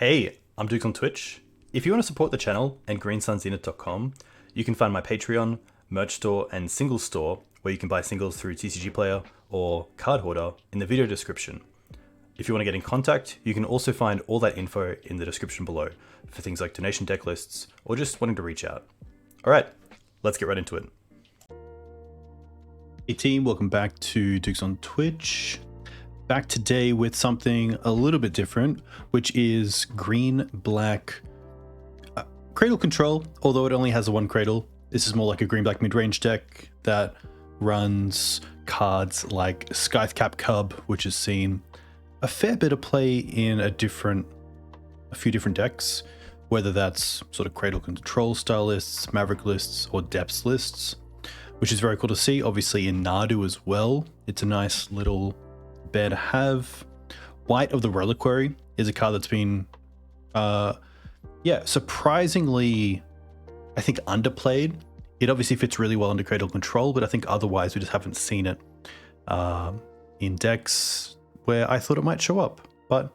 Hey, I'm Duke on Twitch. If you want to support the channel and greensunzenith.com, you can find my Patreon, merch store, and singles store where you can buy singles through TCG Player or Card Hoarder in the video description. If you want to get in contact, you can also find all that info in the description below for things like donation deck lists or just wanting to reach out. Alright, let's get right into it. Hey team, welcome back to Dukes on Twitch. Back today with something a little bit different, which is green-black Cradle control, although it only has one Cradle. This is more like a green-black midrange deck that runs cards like Scythecat Cub, which has seen a fair bit of play in a few different decks, whether that's sort of Cradle control style lists, Maverick lists, or depths lists, which is very cool to see. Obviously in Nadu as well. It's a nice little bear to have. White of the Reliquary is a card that's been surprisingly, I think, underplayed. It obviously fits really well under Cradle control, but I think otherwise we just haven't seen it in decks where I thought it might show up. But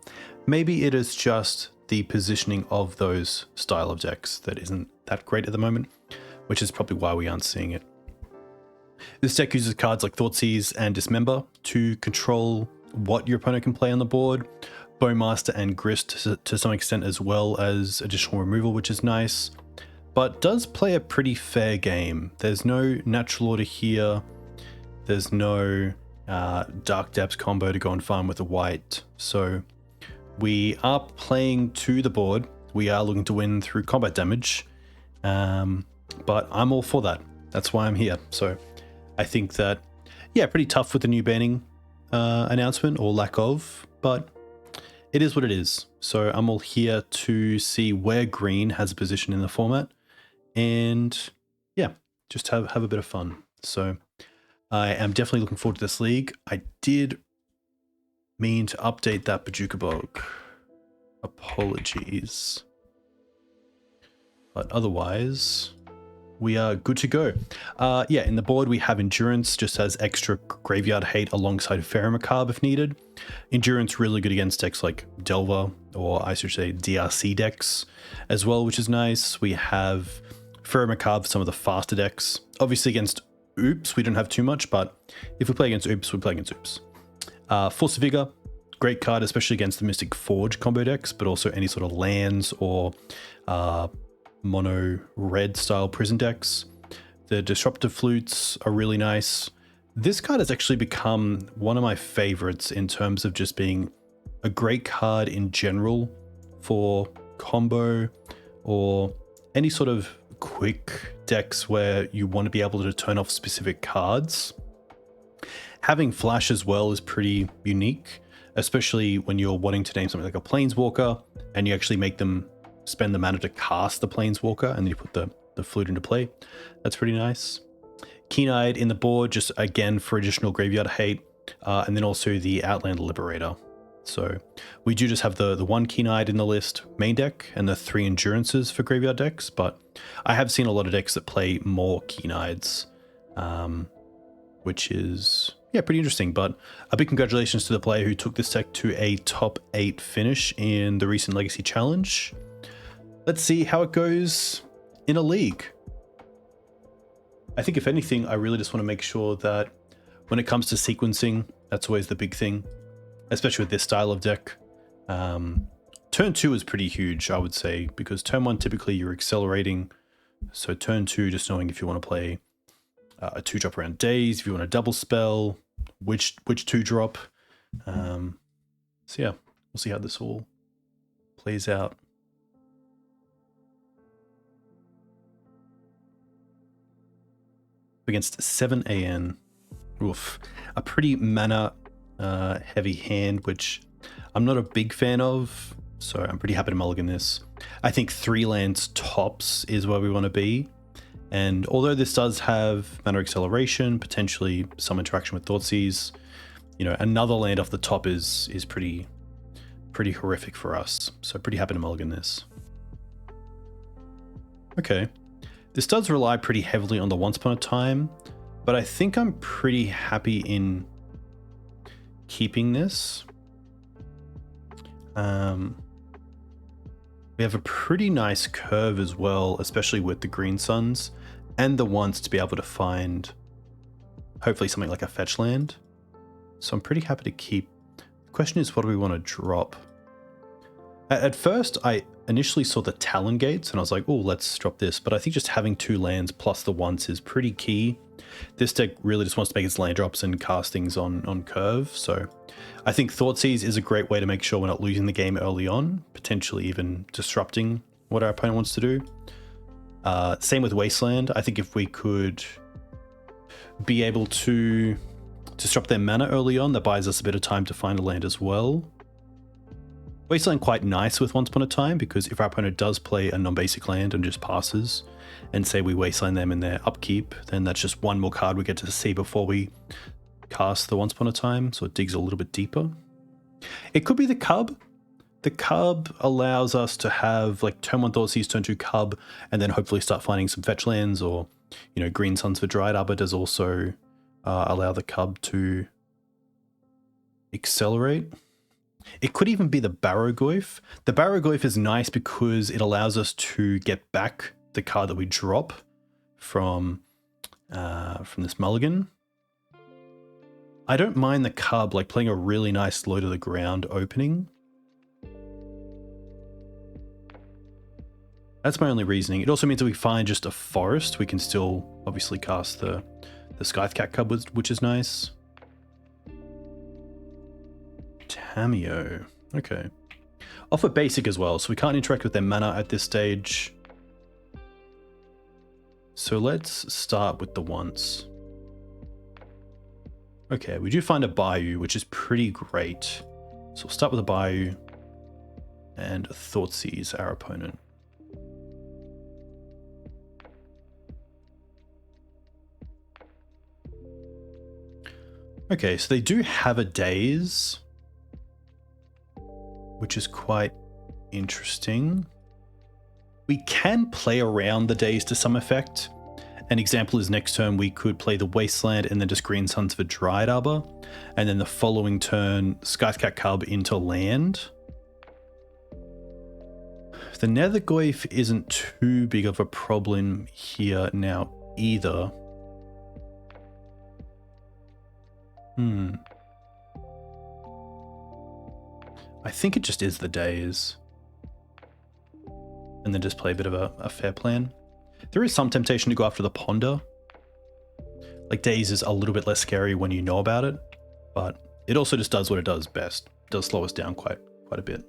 maybe it is just the positioning of those style of decks that isn't that great at the moment, which is probably why we aren't seeing it. This deck uses cards like Thoughtseize and Dismember to control what your opponent can play on the board, Bowmaster and Grist to some extent, as well as additional removal, which is nice, but does play a pretty fair game. There's no natural order here. There's no Dark Depths combo to go and farm with a white. So we are playing to the board. We are looking to win through combat damage, but I'm all for that. That's why I'm here. So I think that, yeah, pretty tough with the new banning announcement, or lack of, but it is what it is. So I'm all here to see where green has a position in the format, and yeah, just have a bit of fun. So I am definitely looking forward to this league. I did mean to update that Bojuka Bog. Apologies. But otherwise, we are good to go. In the board we have Endurance, just as extra graveyard hate alongside Faerie Macabre if needed. Endurance really good against decks like Delver, or I should say DRC decks as well, which is nice. We have Faerie Macabre for some of the faster decks. Obviously against Ouphe we don't have too much, but if we play against Ouphe, we play against Ouphe. Force of Vigor, great card, especially against the Mystic Forge combo decks, but also any sort of lands or mono red style prison decks. The Disruptor Flutes are really nice. This card has actually become one of my favorites in terms of just being a great card in general for combo or any sort of quick decks where you want to be able to turn off specific cards. Having flash as well is pretty unique, especially when you're wanting to name something like a Planeswalker and you actually make them spend the mana to cast the Planeswalker and then you put the flute into play. That's pretty nice. Keen-Eyed in the board, just again for additional graveyard hate, and then also the Outland Liberator. So we do just have the one Keen-Eyed in the list main deck and the 3 Endurances for graveyard decks, but I have seen a lot of decks that play more Keen-Eyeds, which is, yeah, pretty interesting. But a big congratulations to the player who took this deck to a top 8 finish in the recent Legacy Challenge. Let's see how it goes in a league. I think if anything, I really just want to make sure that when it comes to sequencing, that's always the big thing, especially with this style of deck. Turn 2 is pretty huge, I would say, because turn 1 typically you're accelerating. So turn 2, just knowing if you want to play a 2-drop around Daze, if you want a double spell, which 2-drop. So yeah, we'll see how this all plays out. Against 7AN. Oof. A pretty mana heavy hand, which I'm not a big fan of, so I'm pretty happy to mulligan this. I think 3 lands tops is where we want to be, and although this does have mana acceleration, potentially some interaction with Thoughtseize, you know, another land off the top is pretty horrific for us, so pretty happy to mulligan this. Okay. This does rely pretty heavily on the Once Upon a Time, but I think I'm pretty happy in keeping this. We have a pretty nice curve as well, especially with the green suns and the ones to be able to find hopefully something like a fetch land. So I'm pretty happy to keep. The question is, what do we want to drop? At first, I initially saw the Talon gates and I was like, oh, let's drop this. But I think just having 2 lands plus the once is pretty key. This deck really just wants to make its land drops and cast things on curve. So I think Thoughtseize is a great way to make sure we're not losing the game early on, potentially even disrupting what our opponent wants to do. Same with Wasteland. I think if we could be able to disrupt their mana early on, that buys us a bit of time to find a land as well. Wasteland quite nice with Once Upon a Time, because if our opponent does play a non-basic land and just passes, and say we Wasteland them in their upkeep, then that's just one more card we get to see before we cast the Once Upon a Time, so it digs a little bit deeper. It could be the Cub. The Cub allows us to have like turn 1 Thoughtseize, turn 2 Cub, and then hopefully start finding some fetch lands, or, you know, Green Suns for Dryad Arbor does also allow the Cub to accelerate. It could even be the Barrowgoyf. The Barrowgoyf is nice because it allows us to get back the card that we drop from this mulligan. I don't mind the Cub like playing a really nice low to the ground opening. That's my only reasoning. It also means that we find just a forest. We can still obviously cast the Scythecat Cub, which is nice. Tamiyo. Okay. Offer basic as well, so we can't interact with their mana at this stage. So let's start with the once. Okay, we do find a Bayou, which is pretty great. So we'll start with a Bayou and Thoughtseize our opponent. Okay, so they do have a Daze, which is quite interesting. We can play around the Daze to some effect. An example is next turn we could play the Wasteland and then just Green Suns for Dryad Arbor, and then the following turn Scythecat Cub into land. The Nethergoyf isn't too big of a problem here now either. I think it just is the Daze. And then just play a bit of a fair plan. There is some temptation to go after the Ponder. Like, Daze is a little bit less scary when you know about it, but it also just does what it does best. It does slow us down quite a bit.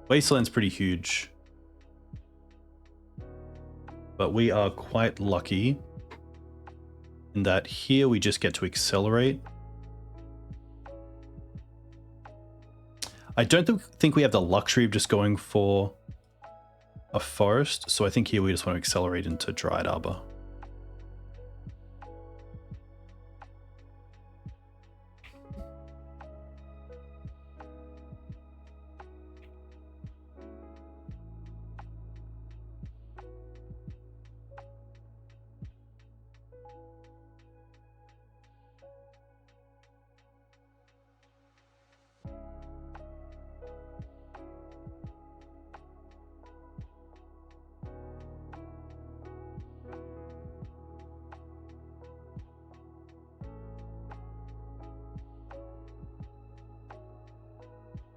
Wasteland's pretty huge, but we are quite lucky in that here we just get to accelerate. I don't think we have the luxury of just going for a forest, so I think here we just want to accelerate into Dryad Arbor.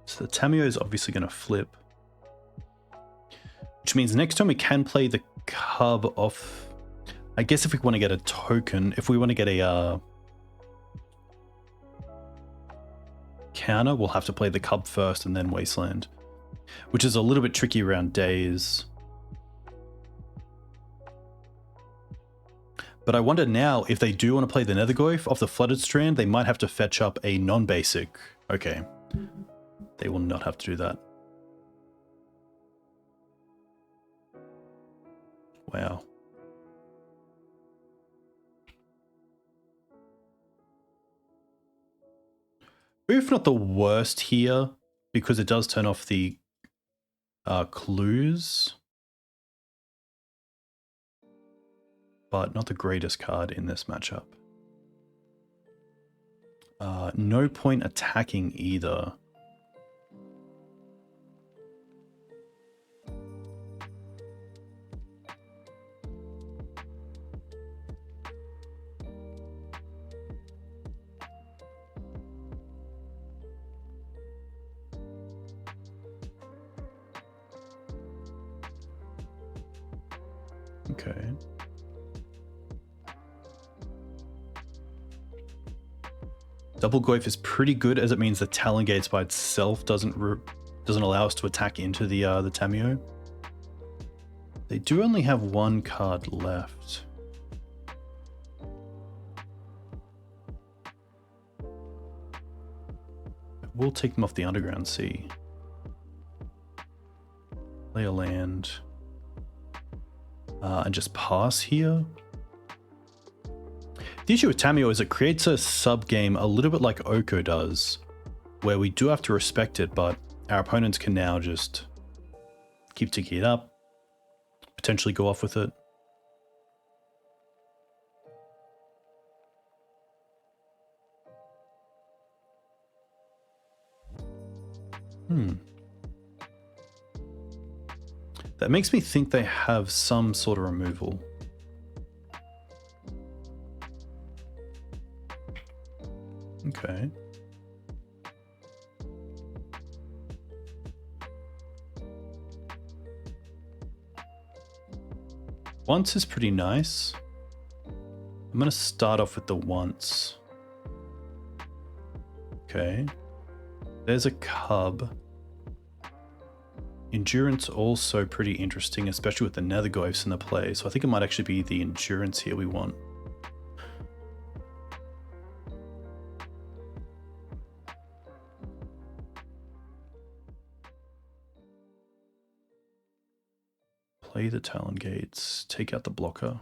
So the Tamiyo is obviously going to flip, which means next time we can play the Cub off. I guess if we want to get a token, if we want to get a counter, we'll have to play the Cub first and then Wasteland, which is a little bit tricky around Daze. But I wonder now, if they do want to play the Nethergoyf off the Flooded Strand, they might have to fetch up a non-basic. Okay. They will not have to do that. Wow. Ouphe not the worst here, because it does turn off the clues. But not the greatest card in this matchup. No point attacking either. Okay. Double Goyf is pretty good, as it means the Talon Gates by itself doesn't allow us to attack into the Tamiyo. They do only have one card left. We'll take them off the Underground Sea. Play a land. And just pass here. The issue with Tamiyo is it creates a sub-game a little bit like Oko does, where we do have to respect it, but our opponents can now just keep ticking it up, potentially go off with it. That makes me think they have some sort of removal. Okay. Once is pretty nice. I'm going to start off with the once. Okay. There's a cub. Endurance also pretty interesting, especially with the Nethergoyfs in the play. So I think it might actually be the endurance here we want. Play the Talon Gates, take out the blocker.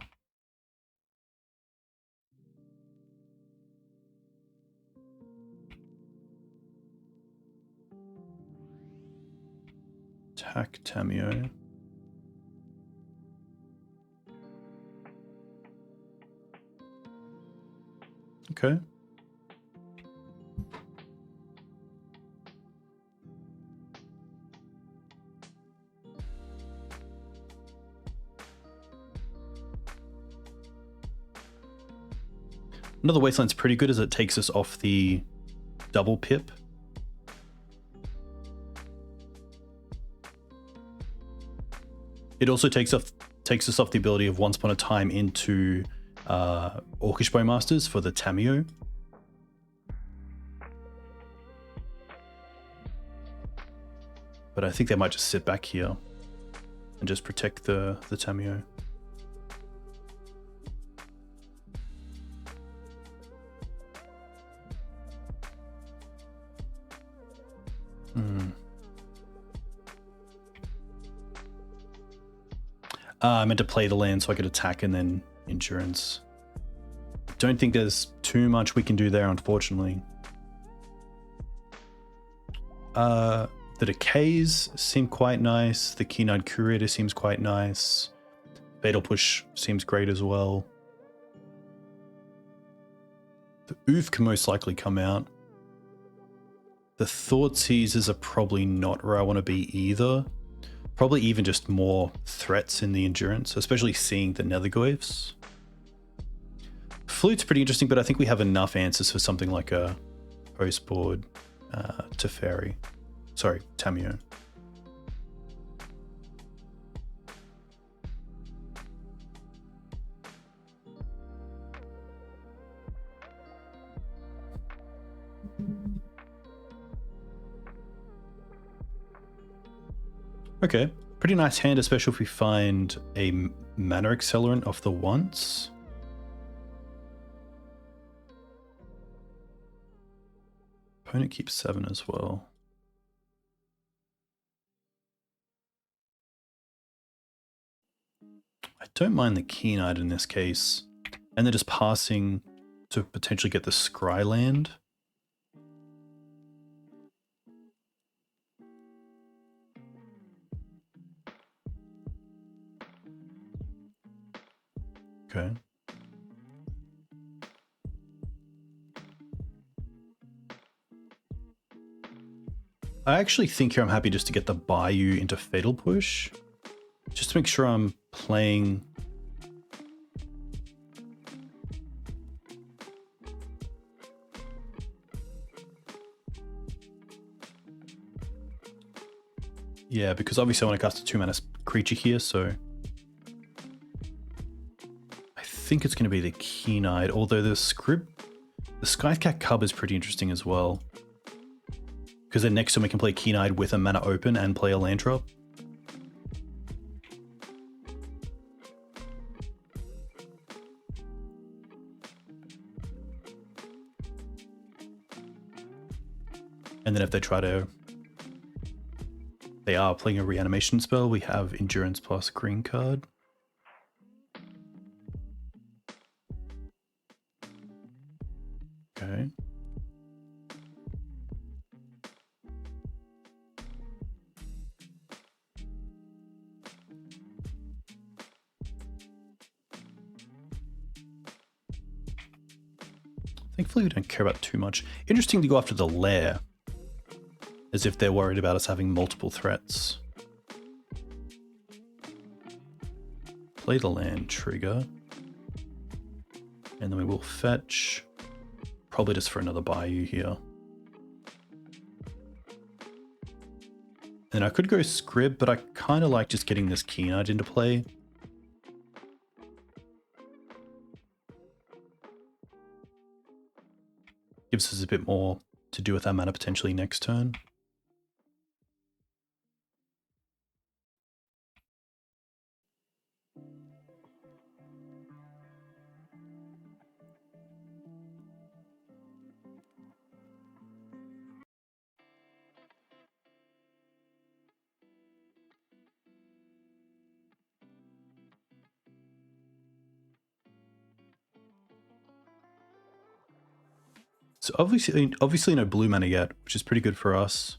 Attack Tamiyo. Okay. Another Wasteland's pretty good as it takes us off the double pip. It also takes us off the ability of Once Upon a Time into Orcish Bowmasters for the Tamiyo. But I think they might just sit back here and just protect the Tamiyo. I meant to play the land so I could attack and then endurance. Don't think there's too much we can do there, unfortunately. The Decays seem quite nice. The Keen-Eyed Curator seems quite nice. Fatal Push seems great as well. The Ouphe can most likely come out. The Thoughtseizers are probably not where I want to be either. Probably even just more threats in the endurance, especially seeing the Nethergoyfs. Flute's pretty interesting, but I think we have enough answers for something like a postboard Teferi. Sorry, Tamiyo. Okay, pretty nice hand, especially if we find a mana accelerant off the once. Opponent keeps 7 as well. I don't mind the Keen-Eyed in this case. And they're just passing to potentially get the Scry land. Okay. I actually think here I'm happy just to get the Bayou into Fatal Push. Just to make sure I'm playing... Yeah, because obviously I want to cast a 2-mana creature here, so... I think it's going to be the Keen-Eyed, although the Scythecat Cub is pretty interesting as well. Because then next time we can play Keen-Eyed with a mana open and play a land drop. And then if they try to... They are playing a reanimation spell, we have Endurance plus green card. Okay. Thankfully we don't care about too much. Interesting to go after the Lair. As if they're worried about us having multiple threats. Play the land trigger. And then we will fetch. Probably just for another Bayou here. And I could go Scrib, but I kind of like just getting this Keen-Eyed into play. Gives us a bit more to do with our mana potentially next turn. So obviously no blue mana yet, which is pretty good for us.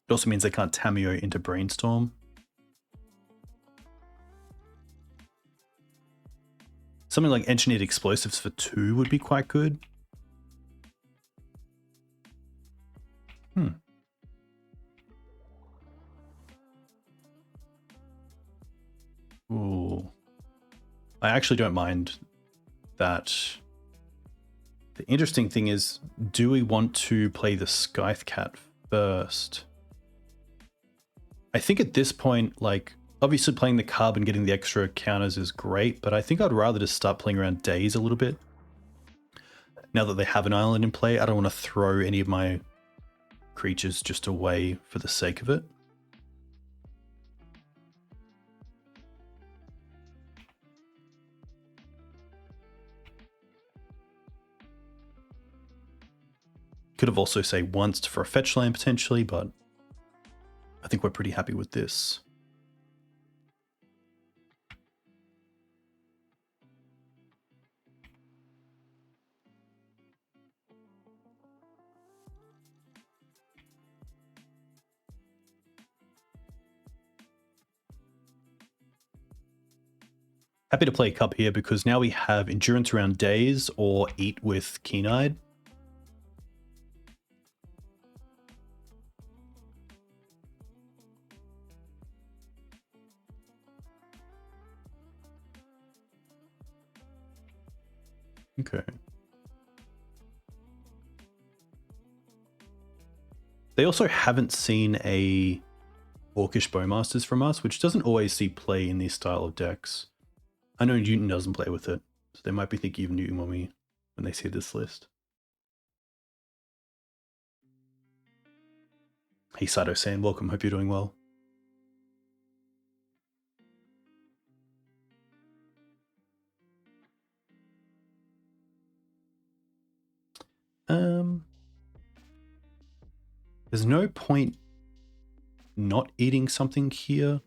It also means they can't Tameo into Brainstorm. Something like Engineered Explosives for 2 would be quite good. Ooh. I actually don't mind that. The interesting thing is, do we want to play the Scythecat first? I think at this point, like, obviously playing the Cub and getting the extra counters is great, but I think I'd rather just start playing around Days a little bit. Now that they have an island in play, I don't want to throw any of my creatures just away for the sake of it. Could have also, say, once for a fetch land potentially, but I think we're pretty happy with this. Happy to play a Cub here because now we have Endurance around Days or Eat with Keen-Eyed. Okay. They also haven't seen a Orcish Bowmasters from us, which doesn't always see play in these style of decks. I know Newton doesn't play with it, so they might be thinking of Newton when they see this list. Hey Sato-san, welcome, hope you're doing well. There's no point not eating something here.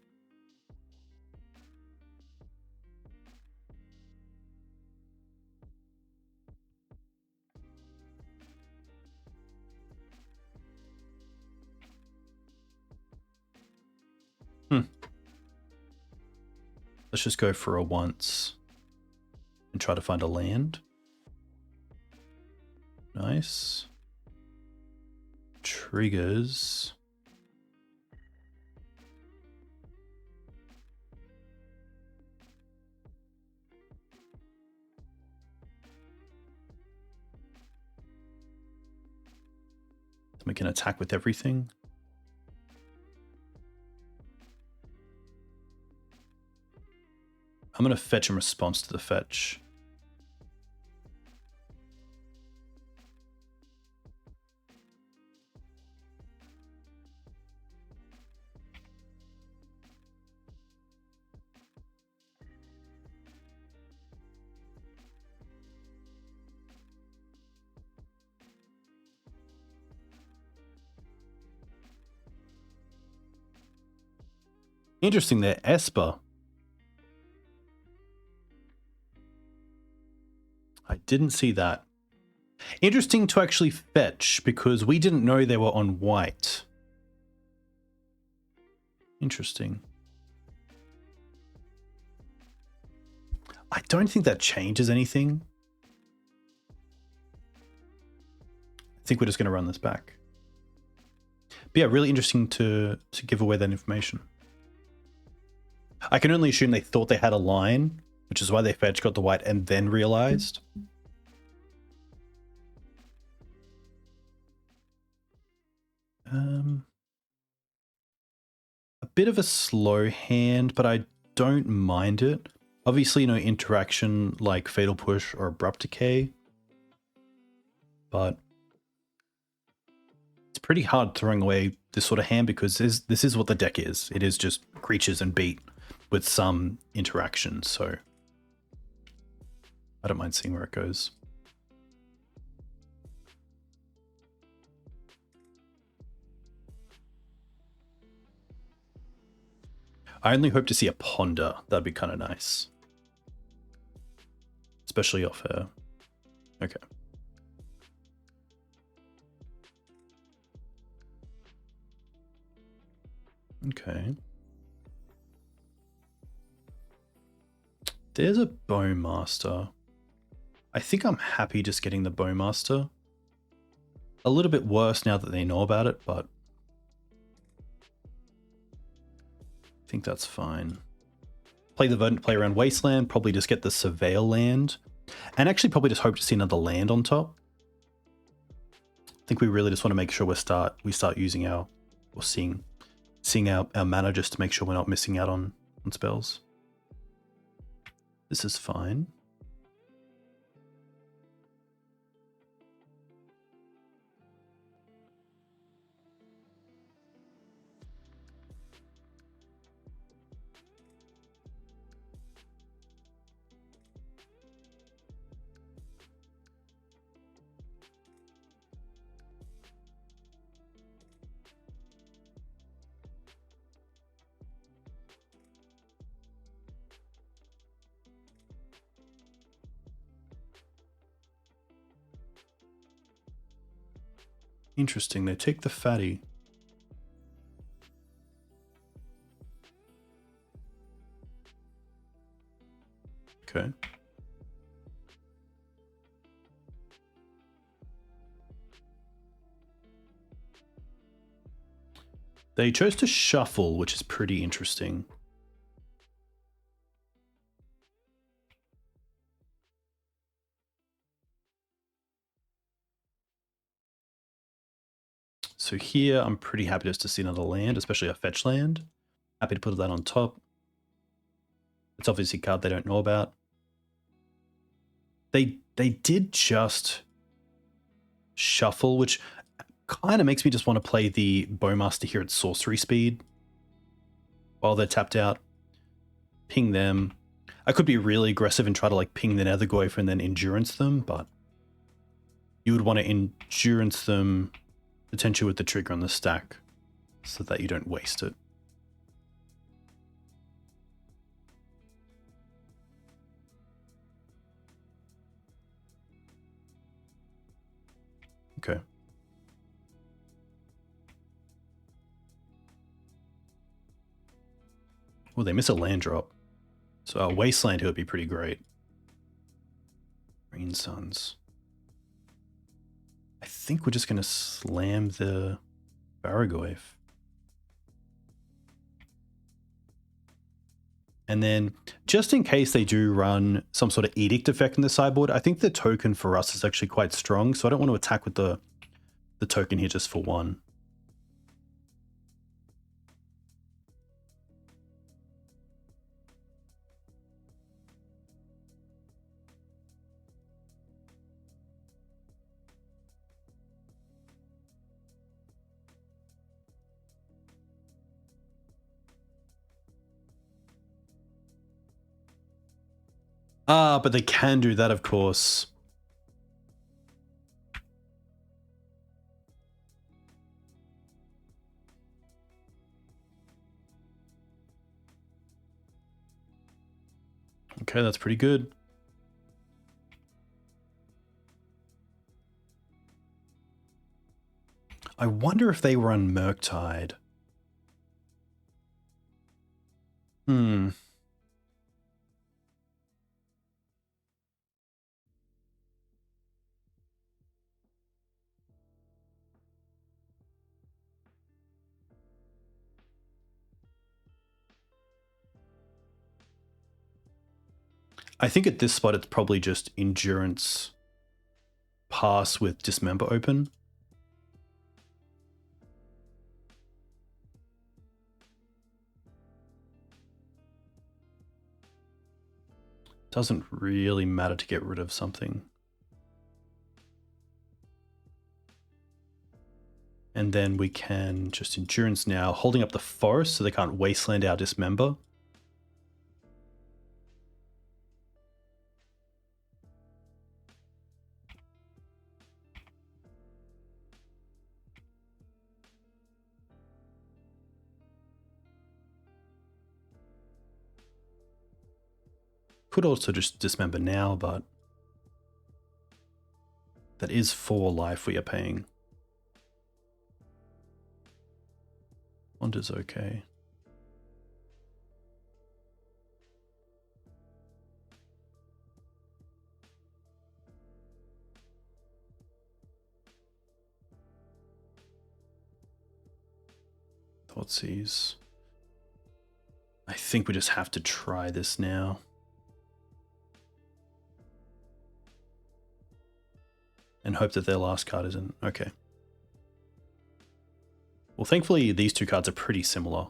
Let's just go for a once and try to find a land. Nice. Triggers. We can attack with everything. I'm going to fetch in response to the fetch. Interesting there, Esper. I didn't see that. Interesting to actually fetch, because we didn't know they were on white. Interesting. I don't think that changes anything. I think we're just going to run this back. But yeah, really interesting to give away that information. I can only assume they thought they had a line, which is why they fetched, got the white, and then realized. A bit of a slow hand, but I don't mind it. Obviously, no interaction like Fatal Push or Abrupt Decay, but it's pretty hard throwing away this sort of hand because this is what the deck is. It is just creatures and beat with some interaction, so I don't mind seeing where it goes. I only hope to see a Ponder. That'd be kind of nice. Especially off her. Okay. Okay. There's a Bowmaster. I think I'm happy just getting the Bowmaster. A little bit worse now that they know about it, but I think that's fine. Play the Verdant, play around Wasteland, probably just get the Surveil land, and actually probably just hope to see another land on top. I think we really just want to make sure we start using our, or seeing our mana just to make sure we're not missing out on spells. This is fine. Interesting, they take the fatty. Okay. They chose to shuffle, which is pretty interesting. So here, I'm pretty happy just to see another land, especially a fetch land. Happy to put that on top. It's obviously a card they don't know about. They did just shuffle, which kind of makes me just want to play the Bowmaster here at sorcery speed while they're tapped out. Ping them. I could be really aggressive and try to like ping the Nethergoyf and then endurance them, but you would want to endurance them potentially with the trigger on the stack so that you don't waste it. Okay. Well, they miss a land drop. So Wasteland here would be pretty great. Green Suns. I think we're just going to slam the Barrowgoyf. And then, just in case they do run some sort of edict effect in the sideboard, I think the token for us is actually quite strong, so I don't want to attack with the token here just for one. Ah, but they can do that, of course. Okay, that's pretty good. I wonder if they run Murktide. I think at this spot it's probably just Endurance pass with Dismember open. Doesn't really matter to get rid of something. And then we can just Endurance now, holding up the forest so they can't Wasteland our Dismember. Could also just Dismember now, but that is 4 life we are paying. Wander's okay. Thoughtseize. I think we just have to try this now. And hope that their last card isn't. Okay. Well, thankfully, these two cards are pretty similar.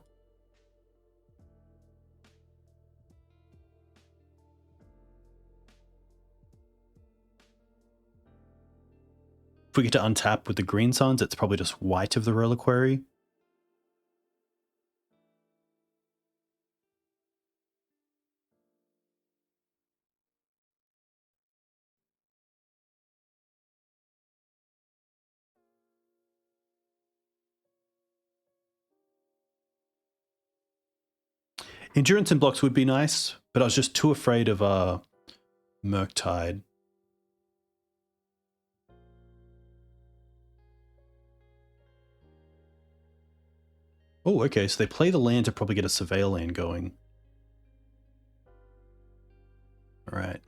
If we get to untap with the Green Suns, it's probably just white of the Reliquary. Endurance and blocks would be nice, but I was just too afraid of Murktide. Oh, okay, so they play the land to probably get a Surveil land going. Alright.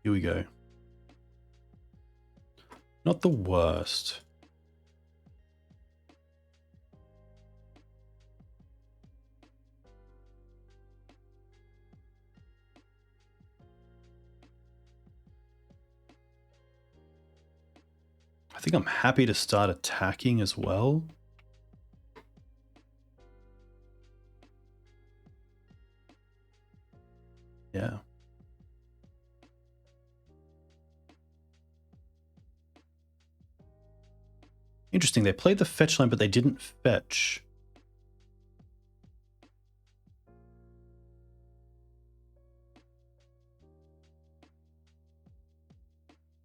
Here we go. Not the worst. I think I'm happy to start attacking as well. Yeah. Interesting, they played the fetch line, but they didn't fetch.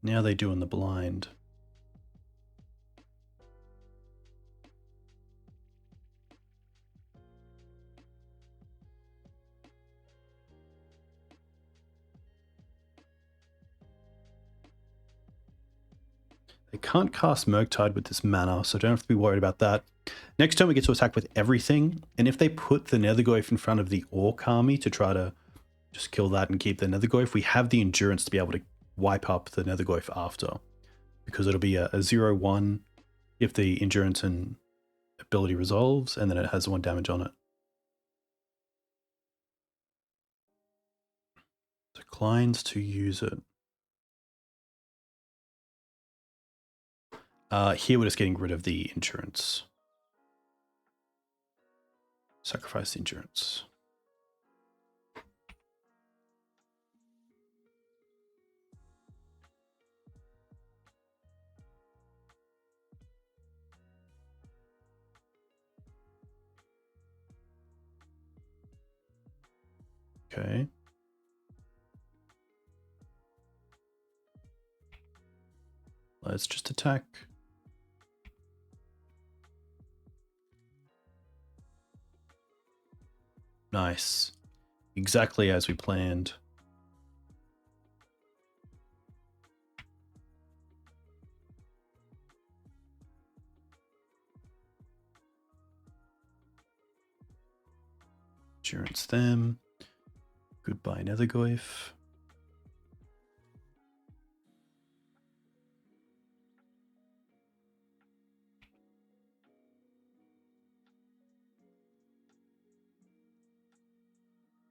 Now they do in the blind. They can't cast Murktide with this mana, so don't have to be worried about that. Next turn we get to attack with everything, and if they put the Nethergoyf in front of the Orc army to try to just kill that and keep the Nethergoyf, we have the endurance to be able to wipe up the Nethergoyf after, because it'll be a 0/1 if the endurance and ability resolves, and then it has 1 damage on it. Declines to use it. Here we're just getting rid of the endurance. Sacrifice the endurance. Okay. Let's just attack. Nice. Exactly as we planned. Endurance them. Goodbye, Nethergoyf.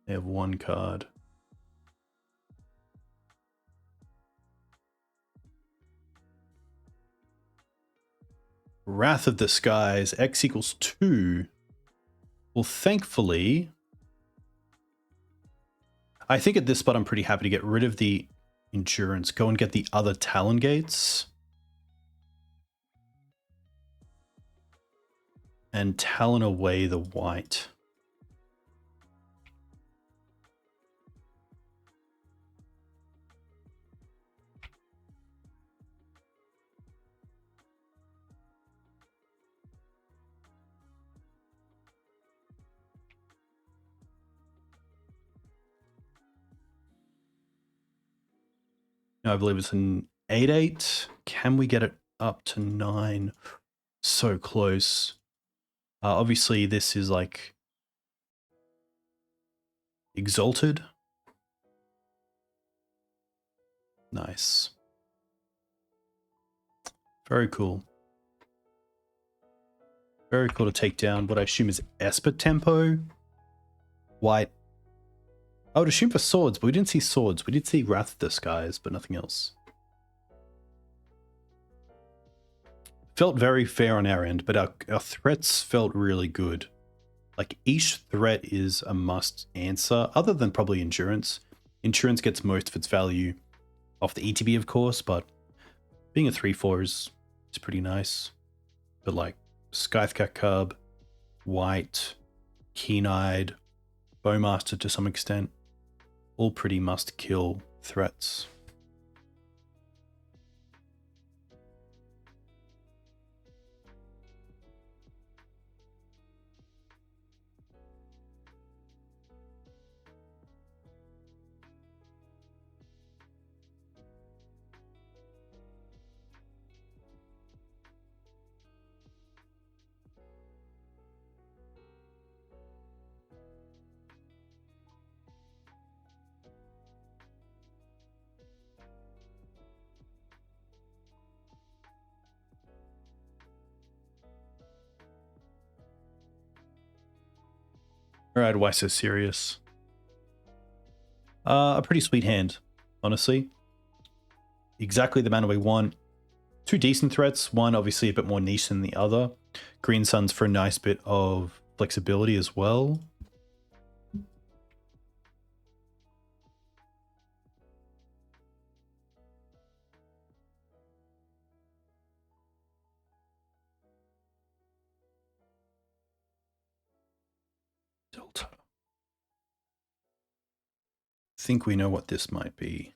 They have 1 card. Wrath of the Skies, X equals 2. Well, thankfully, I think at this spot I'm pretty happy to get rid of the endurance, go and get the other Talon gates, and Talon away the white. Now I believe it's an 8/8. Can we get it up to 9? So close. Obviously, this is like Exalted. Nice. Very cool. Very cool to take down what I assume is Esper Tempo. White. I would assume for swords, but we didn't see swords. We did see Wrath of the Skies, but nothing else. Felt very fair on our end, but our threats felt really good. Like, each threat is a must answer, other than probably Endurance. Endurance gets most of its value off the ETB, of course, but being a 3/4 is pretty nice. But like, Scythecat Cub, White, Keen-Eyed, Bowmaster to some extent, all pretty must-kill threats. Alright, why so serious? A pretty sweet hand, honestly. Exactly the mana we want. 2 decent threats, one obviously a bit more niche than the other. Green Suns for a nice bit of flexibility as well. Delta. Think we know what this might be.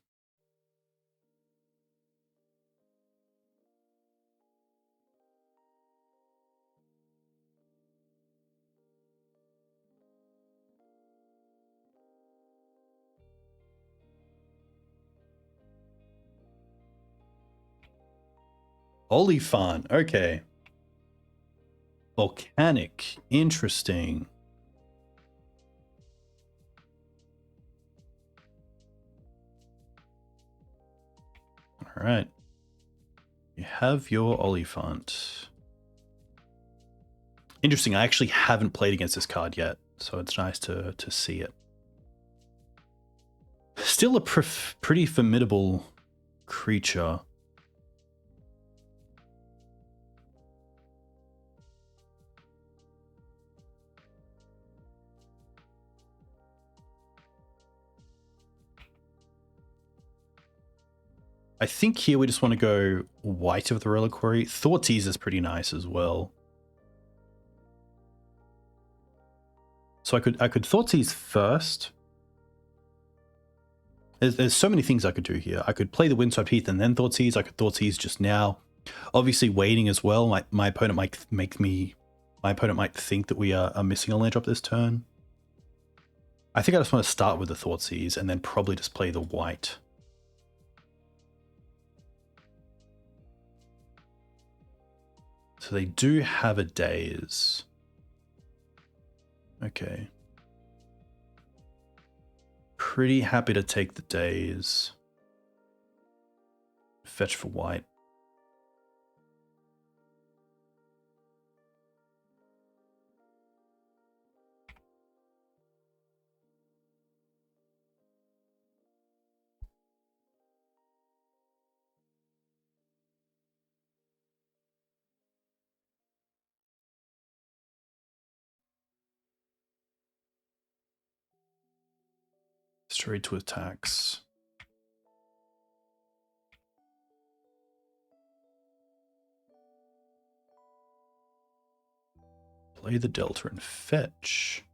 Oliphant, okay. Volcanic, interesting. All right. You have your Oliphant. Interesting, I actually haven't played against this card yet, so it's nice to see it. Still a pretty formidable creature. I think here we just want to go white of the Reliquary. Thoughtseize is pretty nice as well. So I could Thoughtseize first. There's so many things I could do here. I could play the Windswept Heath and then Thoughtseize. I could Thoughtseize just now. Obviously waiting as well. My opponent might think that we are missing a land drop this turn. I think I just want to start with the Thoughtseize and then probably just play the white. So they do have a daze. Okay. Pretty happy to take the daze. Fetch for white. Straight to attacks. Play the Delta and fetch.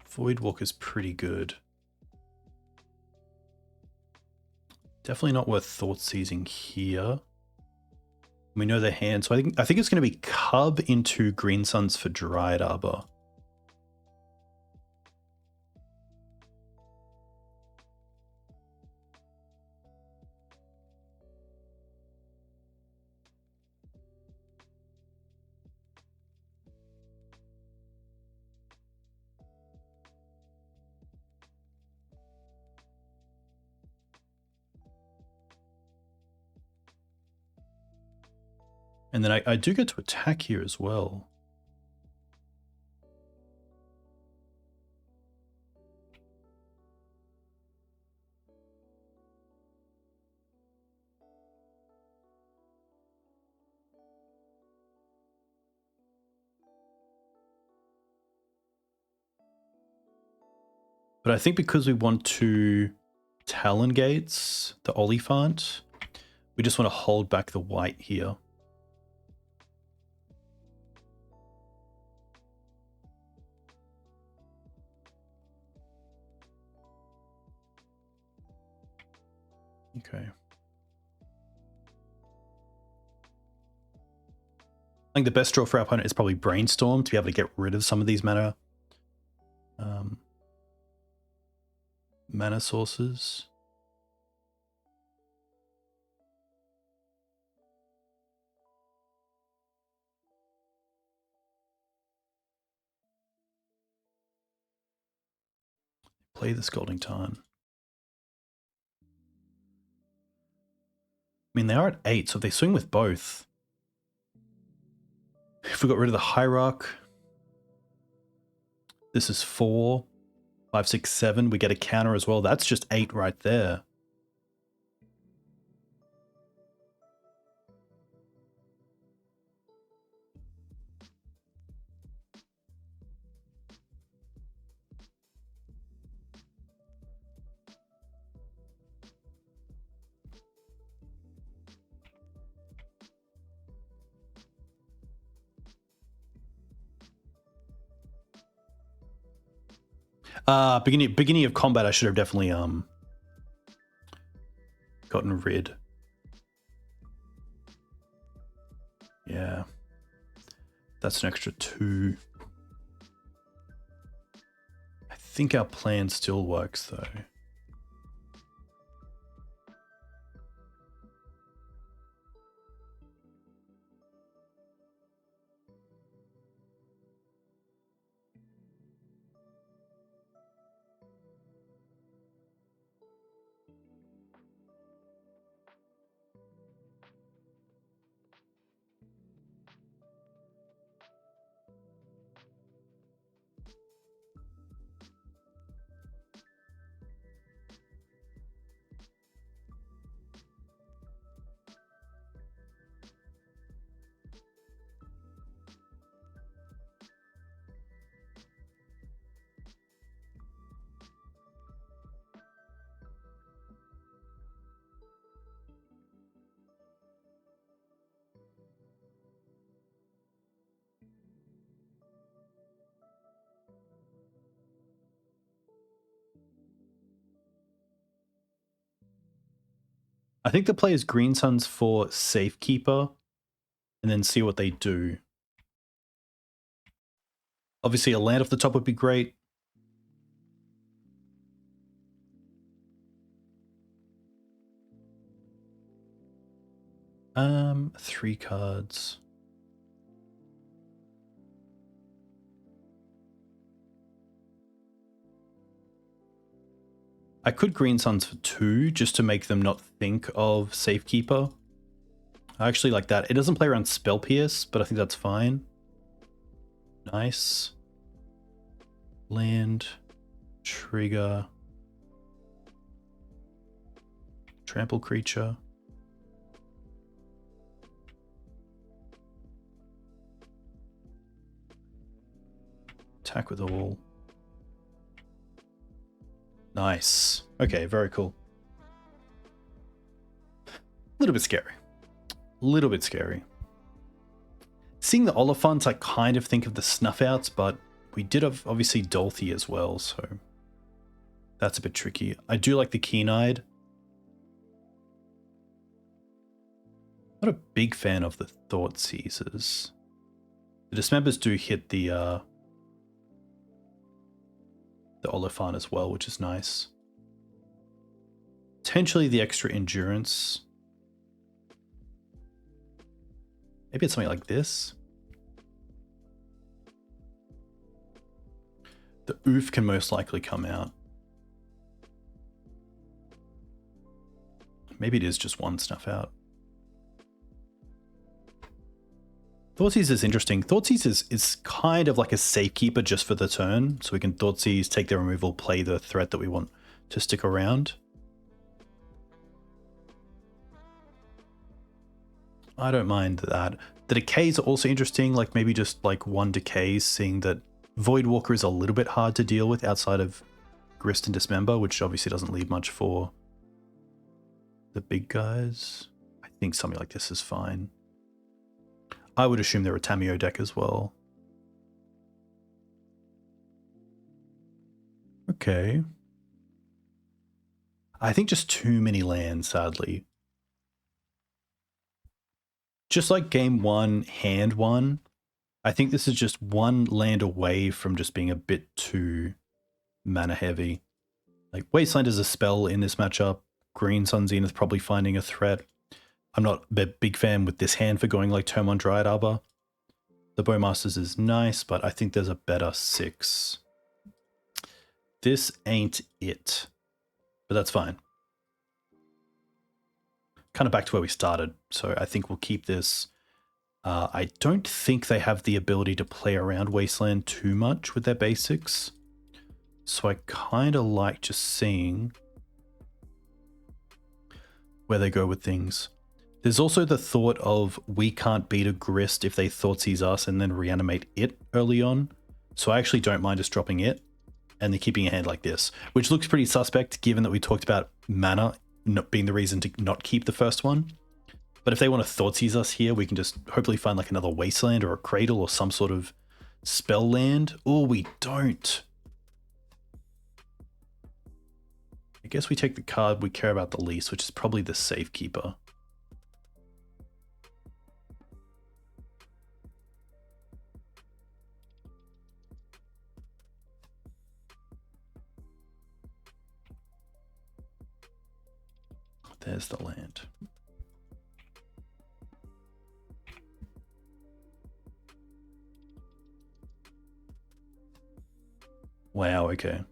Voidwalk is pretty good. Definitely not worth Thoughtseizing here. We know their hand, so I think it's going to be Cub into Green Suns for Dryad Arbor. And then I do get to attack here as well. But I think because we want to Talon Gates the Oliphant, we just want to hold back the white here. Okay. I think the best draw for our opponent is probably Brainstorm to be able to get rid of some of these mana sources. Play the Scalding Tarn. I mean, they are at 8, so if they swing with both. If we got rid of the Hierarch, this is 4, 5, 6, 7. We get a counter as well. That's just 8 right there. Beginning of combat, I should have definitely gotten rid. Yeah. That's an extra 2. I think our plan still works though. I think the play is Green Suns for Safekeeper and then see what they do. Obviously, a land off the top would be great. Three cards. I could Green Suns for 2 just to make them not think of Safekeeper. I actually like that. It doesn't play around Spell Pierce, but I think that's fine. Nice. Land. Trigger. Trample creature. Attack with all. Nice. Okay, very cool. A little bit scary. A little bit scary. Seeing the Oliphants, I kind of think of the Snuff Outs, but we did have obviously Dolthy as well, so that's a bit tricky. I do like the Keen-Eyed. Not a big fan of the Thought Seizers. The Dismembers do hit the Oliphant as well, which is nice. Potentially the extra endurance. Maybe it's something like this. The Ouphe can most likely come out. Maybe it is just one Snuff Out. Thoughtseize is interesting. Thoughtseize is kind of like a Safekeeper just for the turn. So we can Thoughtseize, take their removal, play the threat that we want to stick around. I don't mind that. The decays are also interesting, like maybe just like one decay, seeing that Voidwalker is a little bit hard to deal with outside of Grist and Dismember, which obviously doesn't leave much for the big guys. I think something like this is fine. I would assume they're a Tamiyo deck as well. Okay. I think just too many lands, sadly. Just like game 1, hand 1, I think this is just one land away from just being a bit too mana heavy. Like Wasteland is a spell in this matchup. Green Sun Zenith probably finding a threat. I'm not a big fan with this hand for going like turn 1 Dryad Arbor. The Bowmasters is nice, but I think there's a better 6. This ain't it, but that's fine. Kind of back to where we started, so I think we'll keep this. I don't think they have the ability to play around Wasteland too much with their basics, so I kind of like just seeing where they go with things. There's also the thought of we can't beat a Grist if they Thoughtseize us and then reanimate it early on. So I actually don't mind us dropping it and they're keeping a hand like this, which looks pretty suspect given that we talked about mana not being the reason to not keep the first one. But if they want to Thoughtseize us here, we can just hopefully find like another Wasteland or a Cradle or some sort of spell land. Oh, we don't. I guess we take the card we care about the least, which is probably the Safekeeper. There's the land. Wow, okay.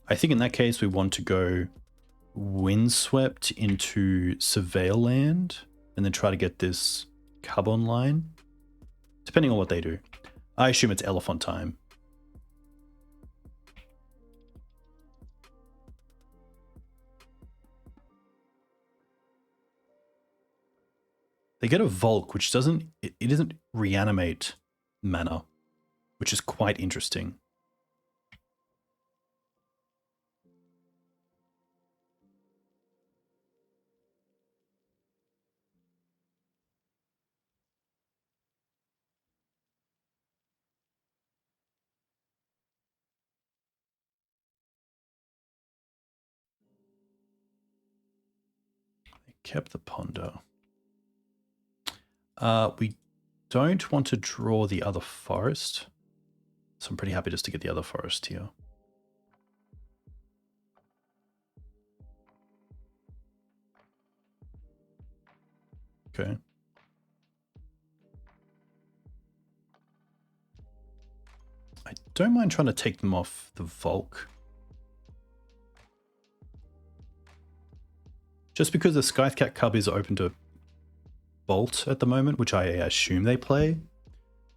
I think in that case we want to go Windswept into Surveil Land and then try to get this Cub online, depending on what they do. I assume it's Elephant time. They get a Volk, which doesn't, it doesn't reanimate mana, which is quite interesting. Kept the Ponder. We don't want to draw the other forest, so I'm pretty happy just to get the other forest here. Okay. I don't mind trying to take them off the Volk. Just because the Scythecat Cub is open to Bolt at the moment, which I assume they play.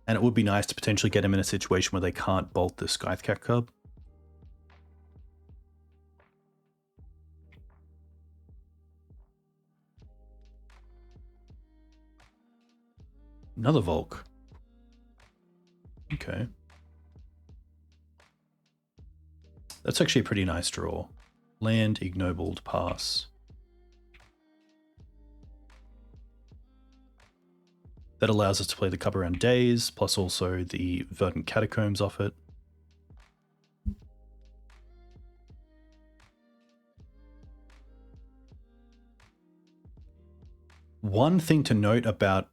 And it would be nice to potentially get him in a situation where they can't Bolt the Scythecat Cub. Another Volk. Okay. That's actually a pretty nice draw. Land, Ignobled, pass. That allows us to play the Cub around Days, plus also the Verdant Catacombs off it. One thing to note about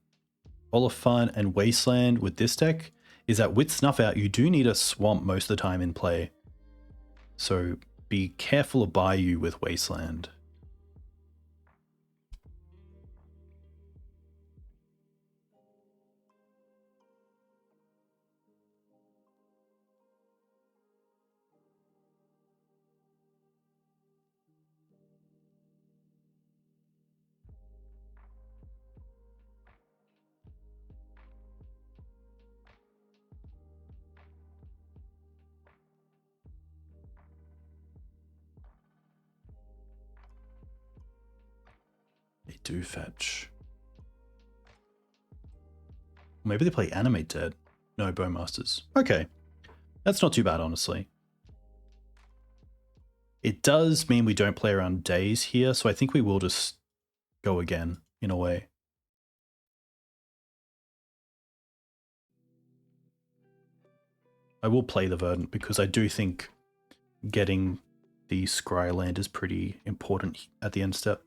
Oliphant and Wasteland with this deck is that with Snuff Out, you do need a swamp most of the time in play. So be careful of Bayou with Wasteland. They do fetch. Maybe they play Animate Dead. No, Bowmasters. Okay. That's not too bad, honestly. It does mean we don't play around Days here, so I think we will just go again, in a way. I will play the Verdant because I do think getting the Scry land is pretty important at the end step.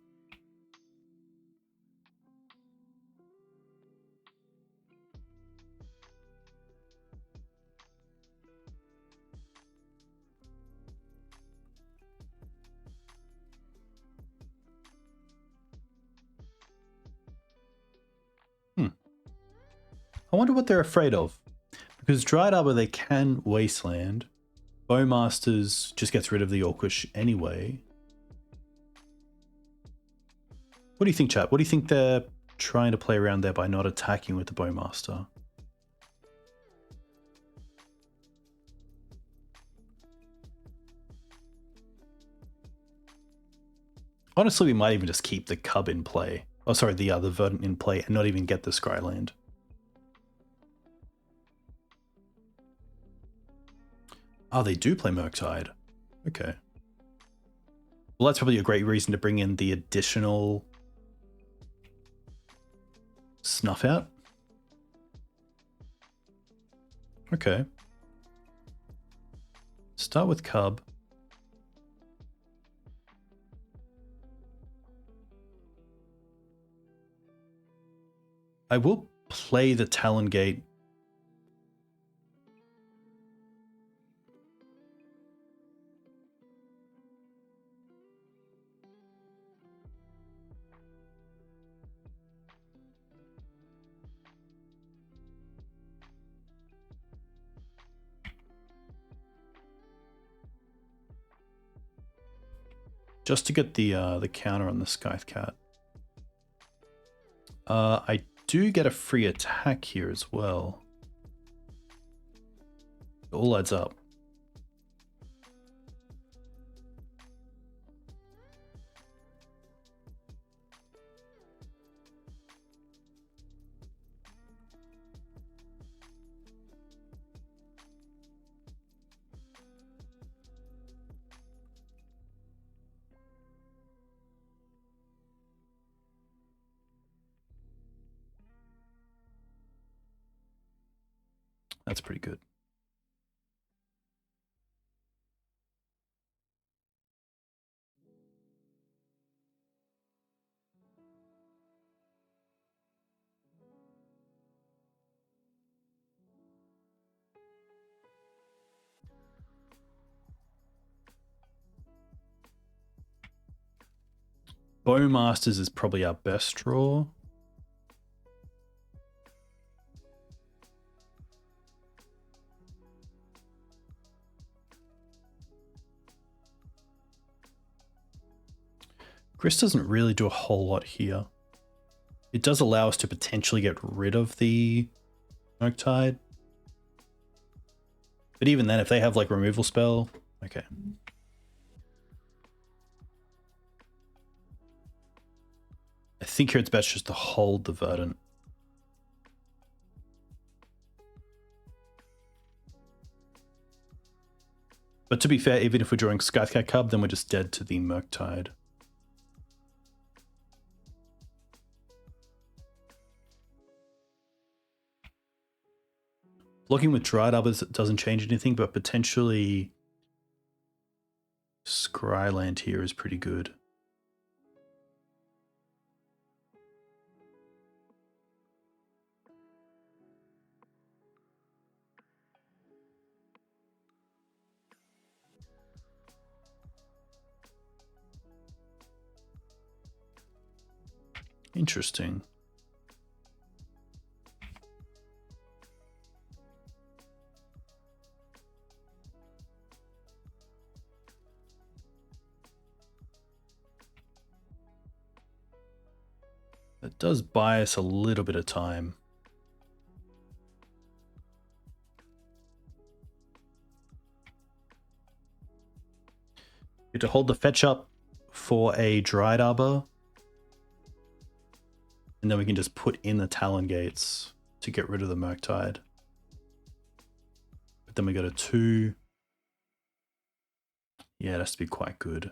I wonder what they're afraid of. Because Dryad Arbor, they can Wasteland. Bowmasters just gets rid of the Orcish anyway. What do you think, chat? What do you think they're trying to play around there by not attacking with the Bowmaster? Honestly, we might even just keep the Cub in play. Oh, sorry, the other Verdant in play and not even get the Scryland. Oh, they do play Murktide. Okay. Well, that's probably a great reason to bring in the additional Snuff Out. Okay. Start with Cub. I will play the Talon Gate. Just to get the counter on the Scythecat. I do get a free attack here as well. It all adds up. That's pretty good. Bowmasters is probably our best draw. Grist doesn't really do a whole lot here. It does allow us to potentially get rid of the Murktide. But even then, if they have like removal spell, okay. I think here it's best just to hold the Verdant. But to be fair, even if we're drawing Scythecat Cub, then we're just dead to the Murktide. Blocking with Dryad Arbor doesn't change anything, but potentially Scryland here is pretty good. Interesting. That does buy us a little bit of time. You have to hold the fetch up for a Dryad Arbor. And then we can just put in the Talon Gates to get rid of the Murktide. But then we go to 2. Yeah, it has to be quite good.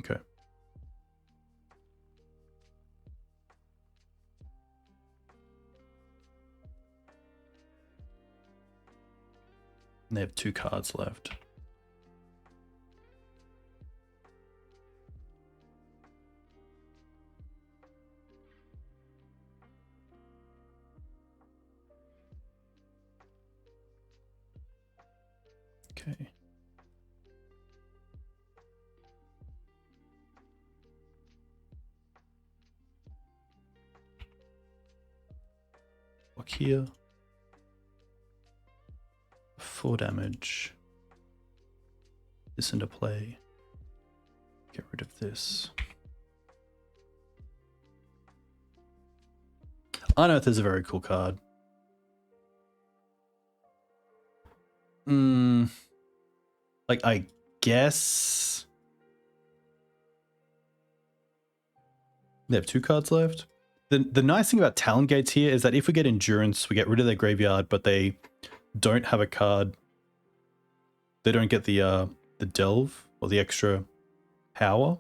Okay. And they have 2 cards left. Okay. Block here. 4 damage. This into play. Get rid of this. Unearth is a very cool card. Like, I guess they have 2 cards left. The nice thing about Talon Gates here is that if we get Endurance, we get rid of their graveyard, but they don't have a card. They don't get the Delve or the extra power.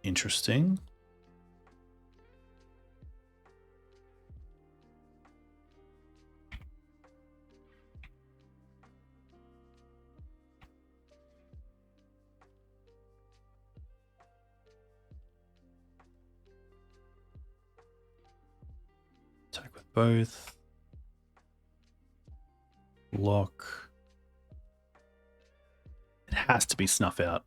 Interesting. Attack with both. Lock. It has to be Snuff Out.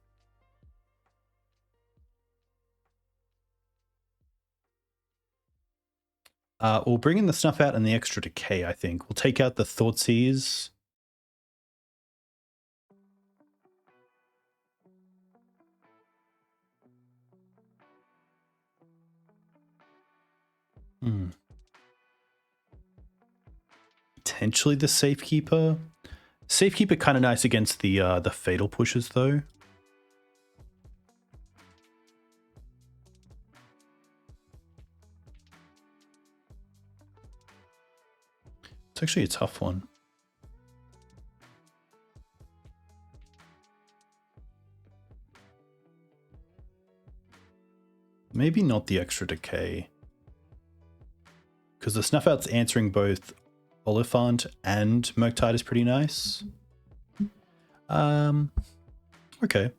We'll bring in the Snuff Out and the extra Decay, I think. We'll take out the Thoughtseize. Potentially the Safekeeper. Safekeeper kind of nice against the Fatal Pushes, though. It's actually a tough one. Maybe not the extra decay. Because the Snuff Out's answering both Oliphant and Murktide is pretty nice. Okay.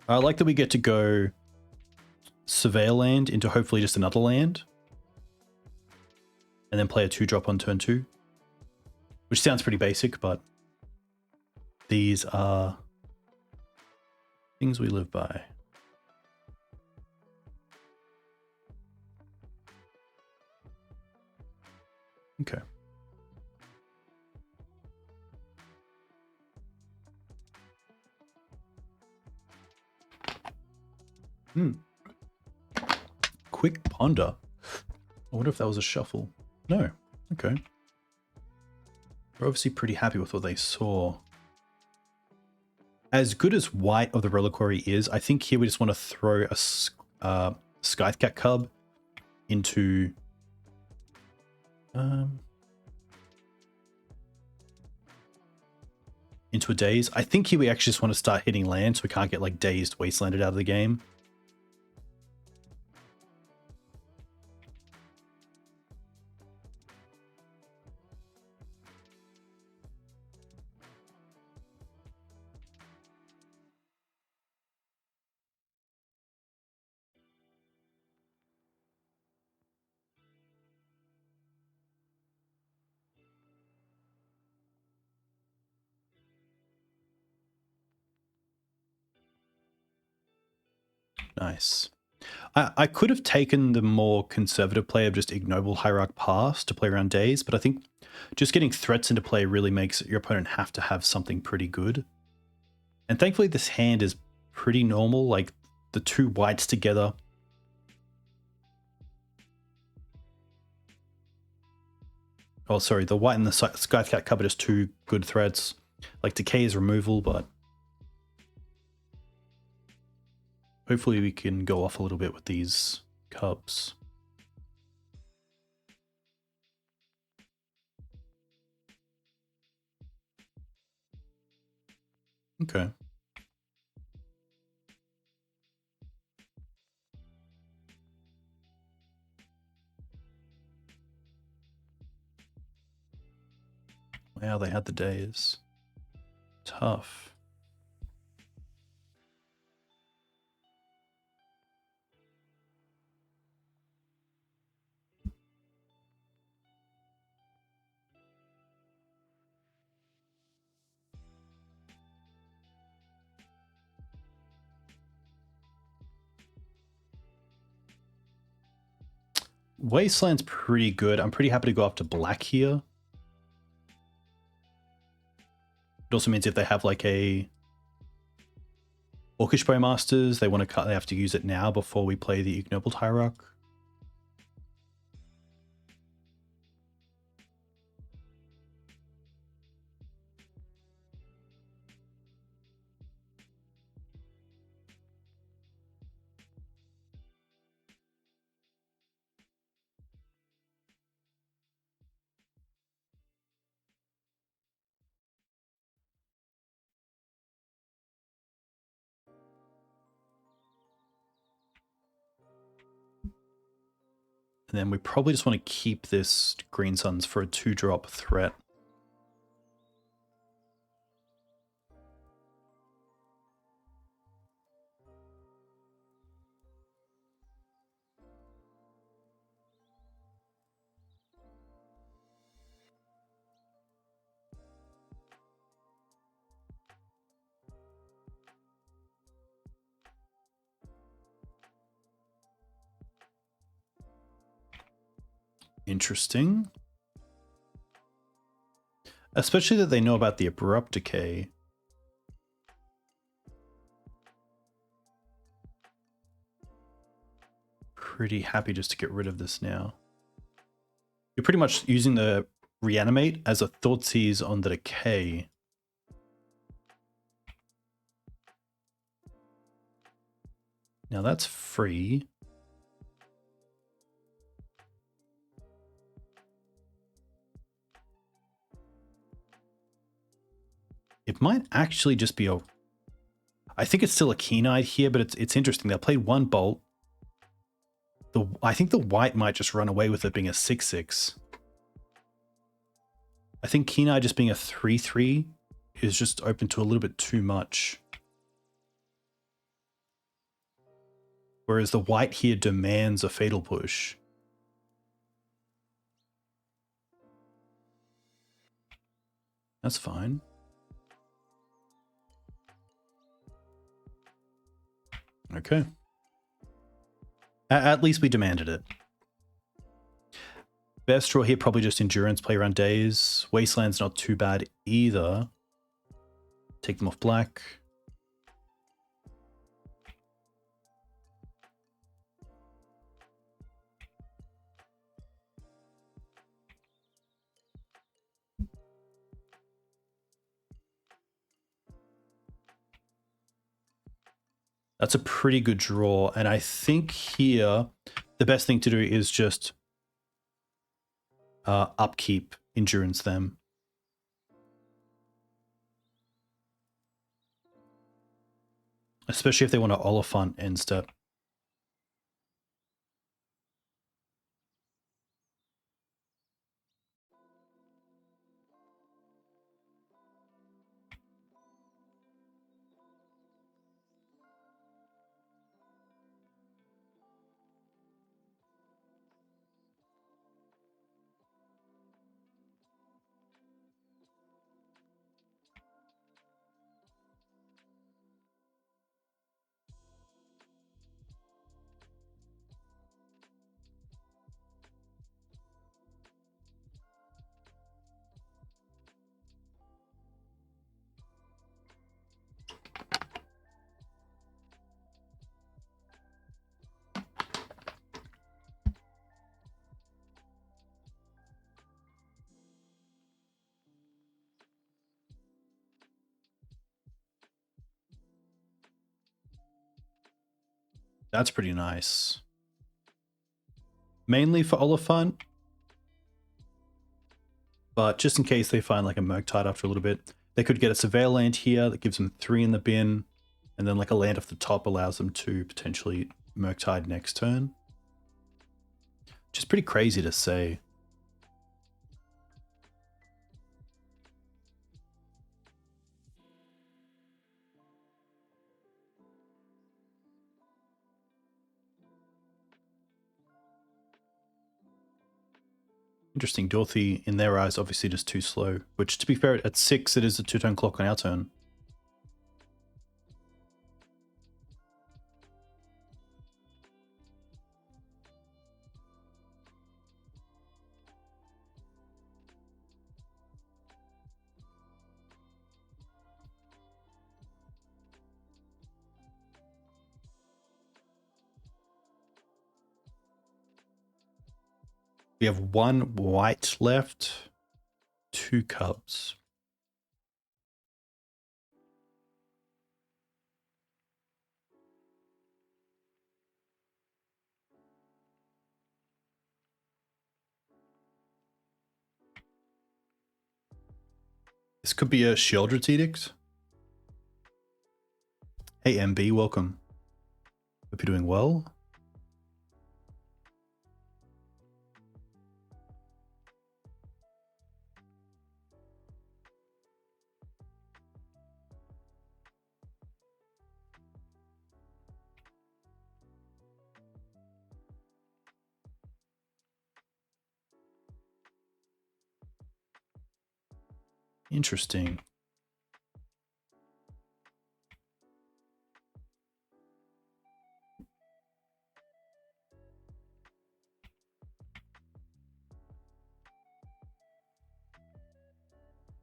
I like that we get to go Surveyor land into hopefully just another land. And then play a 2-drop on turn 2. Which sounds pretty basic, but these are things we live by. Okay. Quick ponder. I wonder if that was a shuffle. No. Okay. We're obviously pretty happy with what they saw. As good as White of the Reliquary is, I think here we just want to throw a Scythecat Cub into a Daze. I think here we actually just want to start hitting land so we can't get like Dazed Wastelanded out of the game. Nice. I could have taken the more conservative play of just Ignoble Hierarch Pass to play around Daze, but I think just getting threats into play really makes your opponent have to have something pretty good. And thankfully this hand is pretty normal, like the 2 whites together. Oh, sorry, the white and the Scythecat Cub are just 2 good threats. Like Decay is removal, but hopefully we can go off a little bit with these Cubs. Okay. Wow, they had the days. Tough. Wasteland's pretty good. I'm pretty happy to go up to black here. It also means if they have like a Orcish Bowmasters, they want to cut, they have to use it now before we play the Ignoble Hierarch. And then we probably just want to keep this Green Suns for a 2-drop threat. Interesting. Especially that they know about the Abrupt Decay. Pretty happy just to get rid of this now. You're pretty much using the Reanimate as a Thoughtseize on the Decay. Now that's free. It might actually just be a... I think it's still a Keen-Eyed here, but it's interesting. They played one bolt. I think the white might just run away with it being a 6/6. I think Keen-Eyed just being a 3/3 is just open to a little bit too much. Whereas the white here demands a Fatal Push. That's fine. Okay. At least we demanded it. Best draw here, probably just Endurance, play around days. Wasteland's not too bad either. Take them off black. That's a pretty good draw, and I think here the best thing to do is just upkeep Endurance them. Especially if they want to Oliphant end step. That's pretty nice. Mainly for Oliphant, but just in case they find like a Murktide after a little bit, they could get a Surveil land here that gives them 3 in the bin, and then like a land off the top allows them to potentially Murktide next turn. Which is pretty crazy to say. Interesting. Dorothy, in their eyes, obviously just too slow. Which, to be fair, at 6, it is a 2-turn clock on our turn. We have 1 white left, 2 cubs. This could be a Sheoldred's Edict. Hey MB, welcome. Hope you're doing well. Interesting.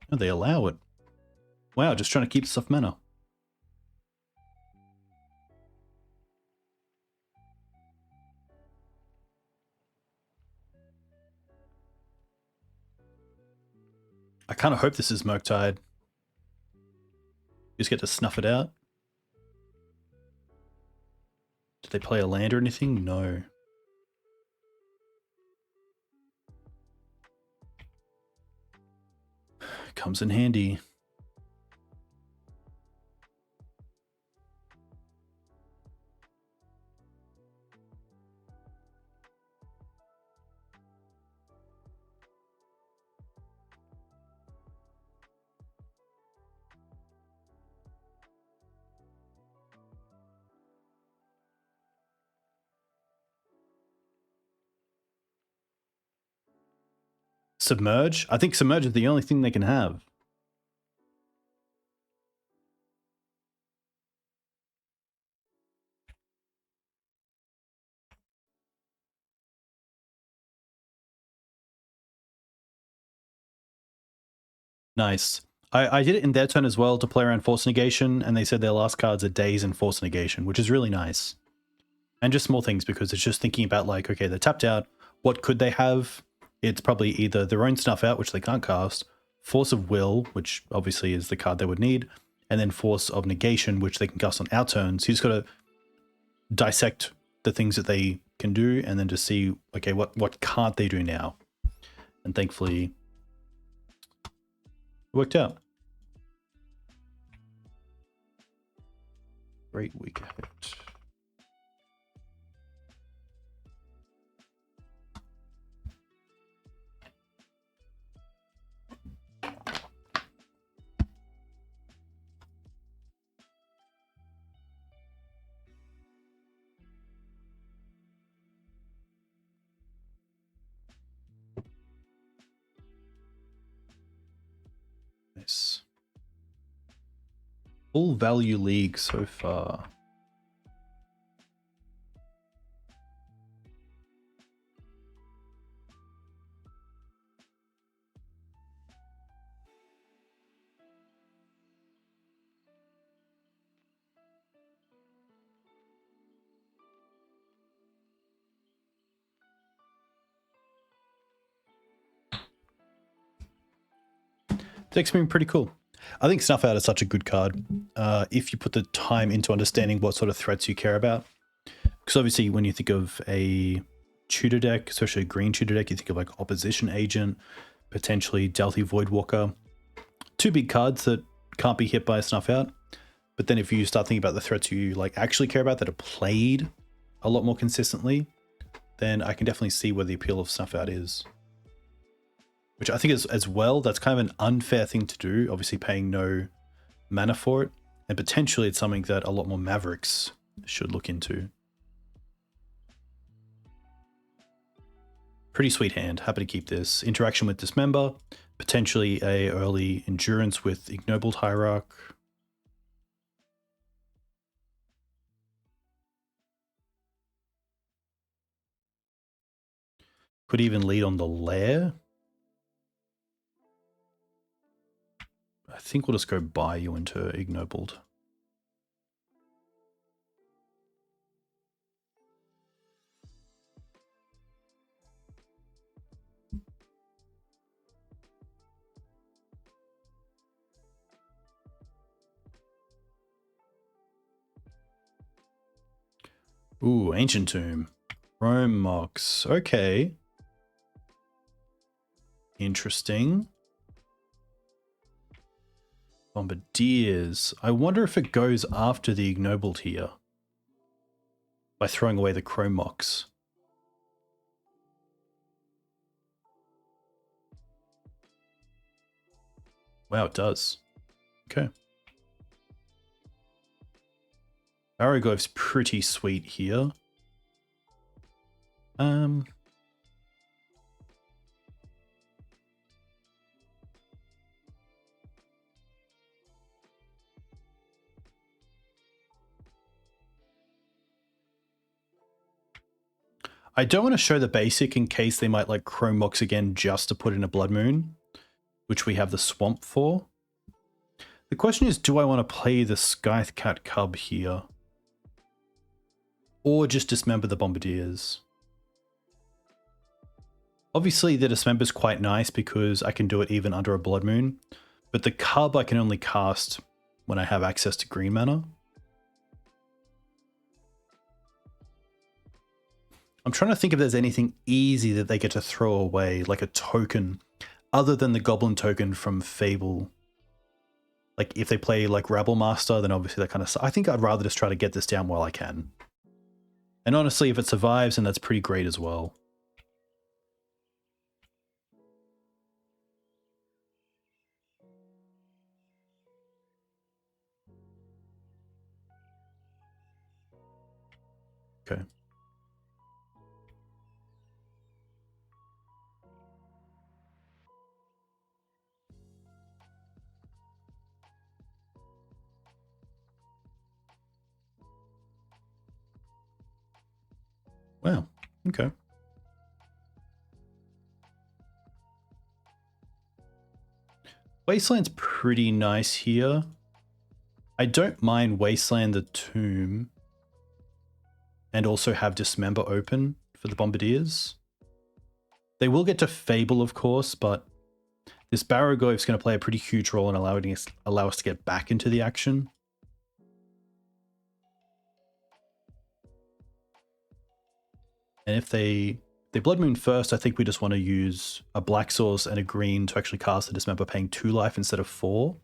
Oh, they allow it. Wow, just trying to keep stuff mana. I kind of hope this is Murktide. You just get to snuff it out. Did they play a land or anything? No. Comes in handy. Submerge? I think Submerge is the only thing they can have. Nice. I did it in their turn as well to play around Force Negation, and they said their last cards are Daze and Force Negation, which is really nice. And just small things, because it's just thinking about, like, okay, they're tapped out. What could they have? It's probably either their own Snuff Out, which they can't cast, Force of Will, which obviously is the card they would need, and then Force of Negation, which they can cast on our turn. So you just got to dissect the things that they can do, and then just see, okay, what can't they do now? And thankfully, it worked out. Great week ahead. Nice. Full value league so far. Deck's been pretty cool. I think Snuff Out is such a good card if you put the time into understanding what sort of threats you care about. Because obviously when you think of a tutor deck, especially a green tutor deck, you think of like Opposition Agent, potentially Delphi Voidwalker. Two big cards that can't be hit by a Snuff Out. But then if you start thinking about the threats you like actually care about that are played a lot more consistently, then I can definitely see where the appeal of Snuff Out is. Which I think is, as well, that's kind of an unfair thing to do, obviously paying no mana for it. And potentially it's something that a lot more Mavericks should look into. Pretty sweet hand, happy to keep this. Interaction with Dismember, potentially a early Endurance with Ignoble Hierarch. Could even lead on the Lair. I think we'll just go Bayou into Ignobled. Ooh, Ancient Tomb. Rome Mox. Okay. Interesting. Bombardiers. I wonder if it goes after the Ignobled here. By throwing away the Chrome Mox. Wow, it does. Okay. Barrowgoyf's pretty sweet here. I don't want to show the basic in case they might like Chrome Mox again just to put in a Blood Moon, which we have the Swamp for. The question is, do I want to play the Scythecat Cub here? Or just Dismember the Bombardiers? Obviously the Dismember is quite nice because I can do it even under a Blood Moon, but the Cub I can only cast when I have access to green mana. I'm trying to think if there's anything easy that they get to throw away, like a token, other than the Goblin token from Fable. Like if they play like Rabblemaster, then obviously that kind of... I think I'd rather just try to get this down while I can. And honestly, if it survives, then that's pretty great as well. Okay. Okay. Wasteland's pretty nice here. I don't mind Wasteland the Tomb and also have Dismember open for the Bombardiers. They will get to Fable, of course, but this Barrowgoyf is going to play a pretty huge role in allow us to get back into the action. And if they Blood Moon first, I think we just want to use a black source and a green to actually cast the Dismember, paying 2 life instead of 4.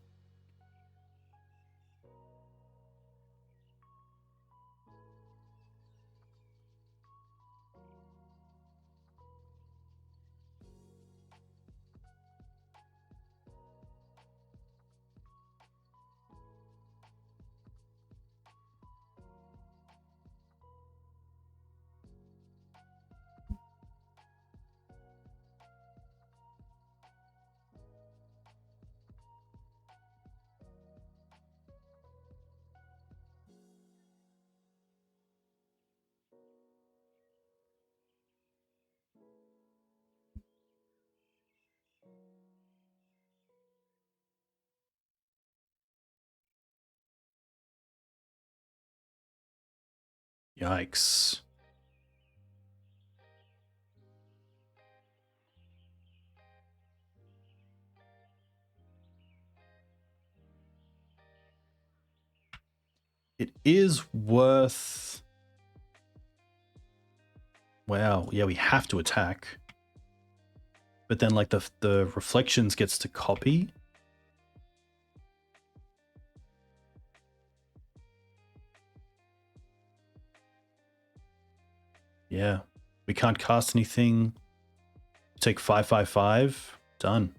Yikes. It is worth... Wow, yeah, we have to attack. But then, like, the Reflections gets to copy. Yeah, we can't cast anything. Take 5/5/5. Done.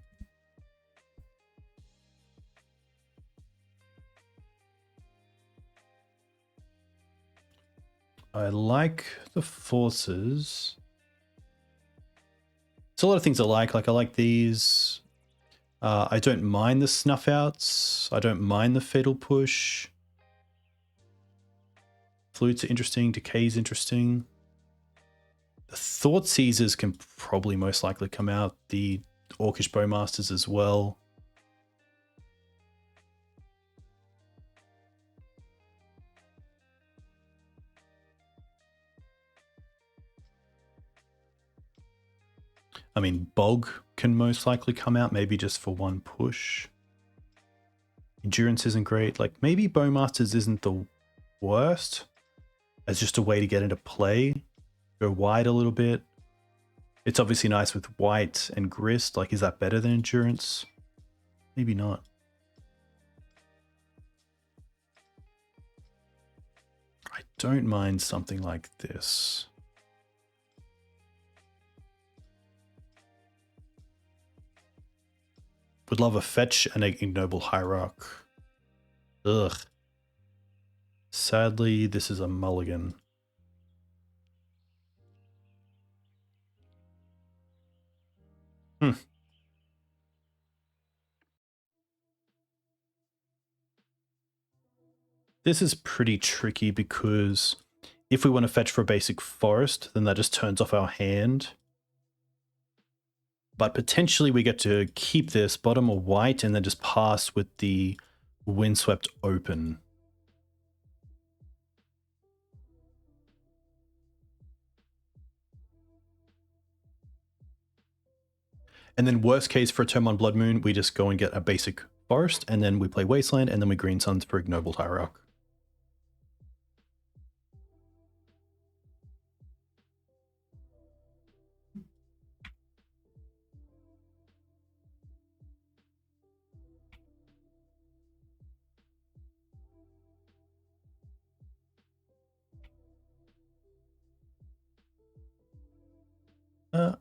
I like the forces. There's a lot of things I like. Like, I like these. I don't mind the Snuff Outs. I don't mind the Fatal Push. Flutes are interesting. Decay's interesting. The Thought Seizers can probably most likely come out. The Orcish Bowmasters as well. I mean, Bog can most likely come out, maybe just for 1 push. Endurance isn't great. Like, maybe Bowmasters isn't the worst as just a way to get into play. Go wide a little bit. It's obviously nice with white and Grist. Like, is that better than Endurance? Maybe not. I don't mind something like this. Would love a fetch and an Ignoble Hierarch. Ugh. Sadly, this is a mulligan. This is pretty tricky because if we want to fetch for a basic forest, then that just turns off our hand. But potentially we get to keep this bottom or white and then just pass with the Windswept open. And then worst case for a turn on Blood Moon, we just go and get a basic forest and then we play Wasteland and then we Green Suns for Ignoble Hierarch.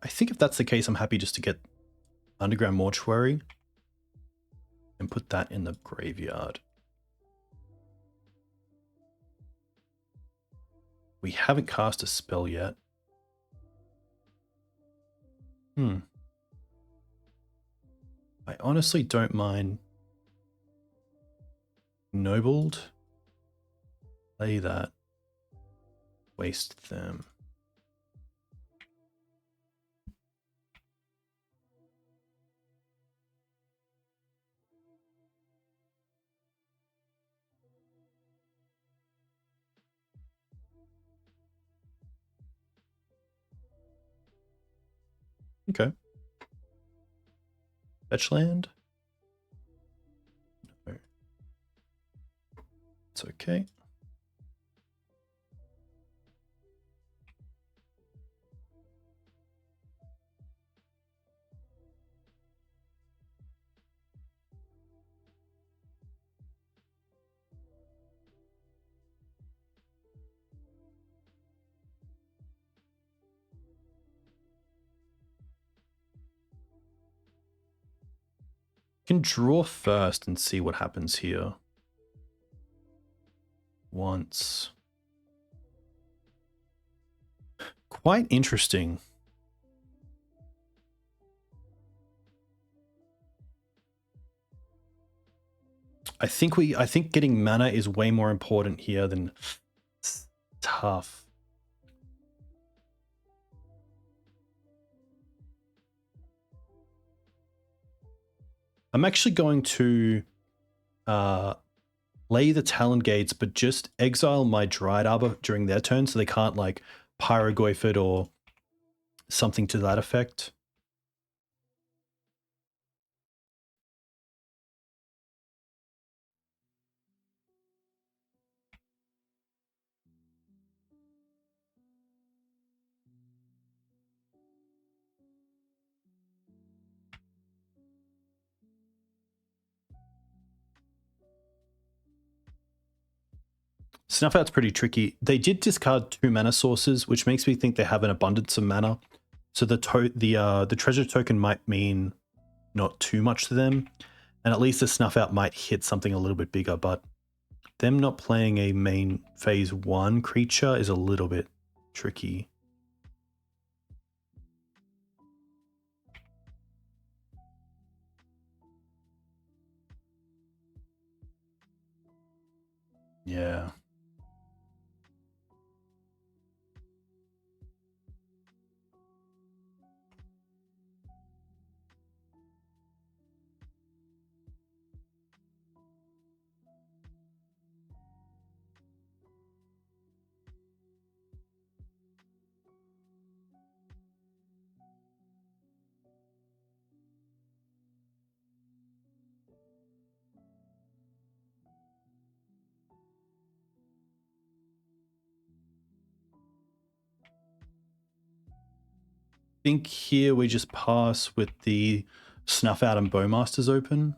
I think if that's the case, I'm happy just to get Underground Mortuary and put that in the graveyard. We haven't cast a spell yet. I honestly don't mind Nobled. Play that. Waste them. Okay. Fetch land? No. It's okay. Can draw first and see what happens here. Once. Quite interesting. I think getting mana is way more important here than tough. I'm actually going to lay the Talon Gates, but just exile my Dryad Arbor during their turn so they can't like Barrowgoyf it or something to that effect. Snuff Out's pretty tricky. They did discard 2 mana sources, which makes me think they have an abundance of mana. So the treasure token might mean not too much to them, and at least the Snuff Out might hit something a little bit bigger. But them not playing a main phase 1 creature is a little bit tricky. Yeah. I think here we just pass with the Snuff Out and Bowmasters open.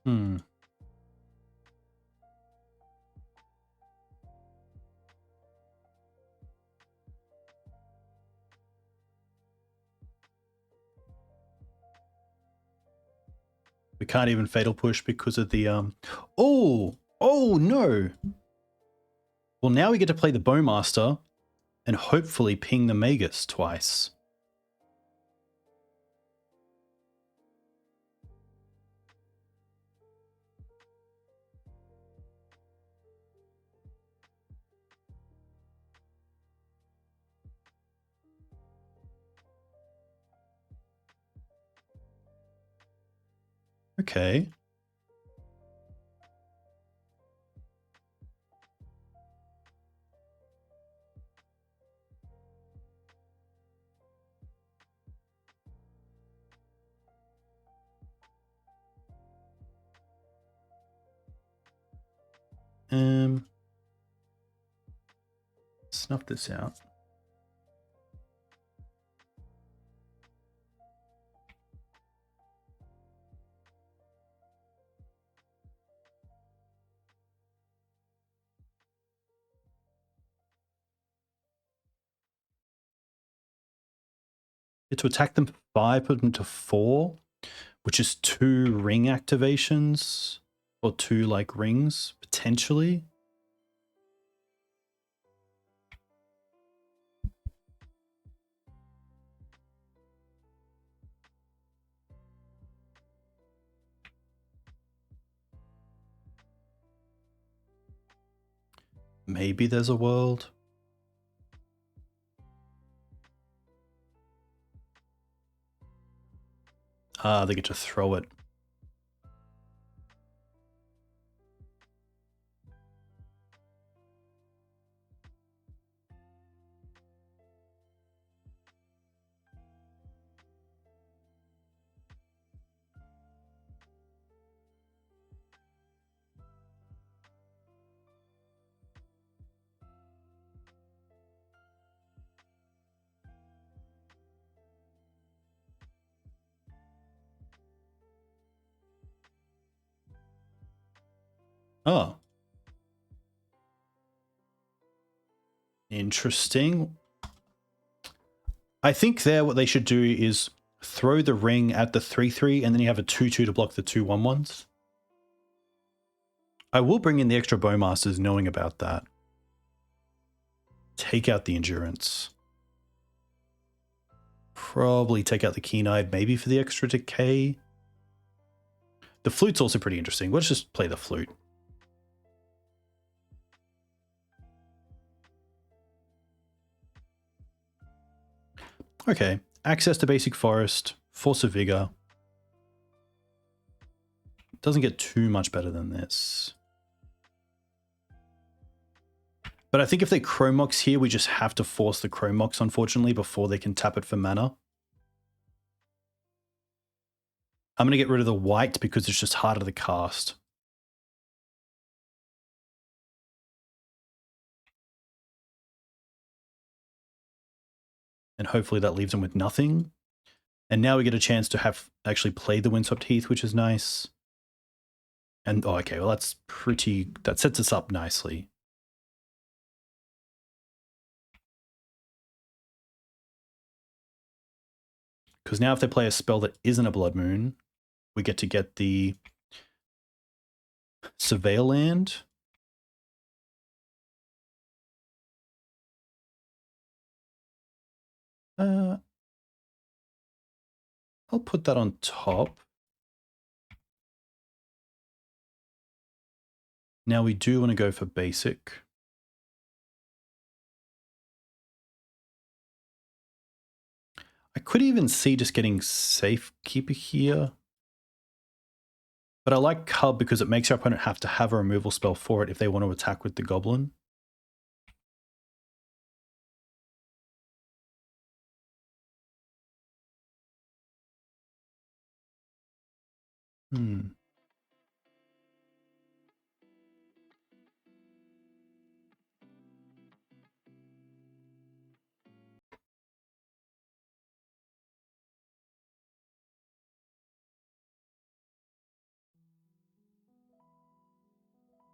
Hmm. We can't even Fatal Push because of the oh no. Well, now we get to play the Bowmaster and hopefully ping the Magus twice. Okay. Snuff this out. To attack them for 5, put them to 4, which is 2 ring activations, or 2 like rings, potentially. Maybe there's a world. Ah, they get to throw it. Oh. Interesting. I think there what they should do is throw the ring at the 3/3 and then you have a 2/2 to block the 2/1/1s. I will bring in the extra Bowmasters knowing about that. Take out the Endurance. Probably take out the Keen-Eyed maybe for the extra decay. The Flute's also pretty interesting. Let's just play the Flute. Okay, access to basic forest, Force of Vigor. Doesn't get too much better than this. But I think if they Chromox here, we just have to force the Chromox, unfortunately, before they can tap it for mana. I'm going to get rid of the white because it's just harder to cast. And hopefully that leaves them with nothing. And now we get a chance to have actually play the Windswept Heath, which is nice. And, oh, okay, well, that's pretty, that sets us up nicely. Because now if they play a spell that isn't a Blood Moon, we get the Surveil land. I'll put that on top. Now we do want to go for basic. I could even see just getting Safekeeper here. But I like Cub because it makes your opponent have to have a removal spell for it if they want to attack with the Goblin.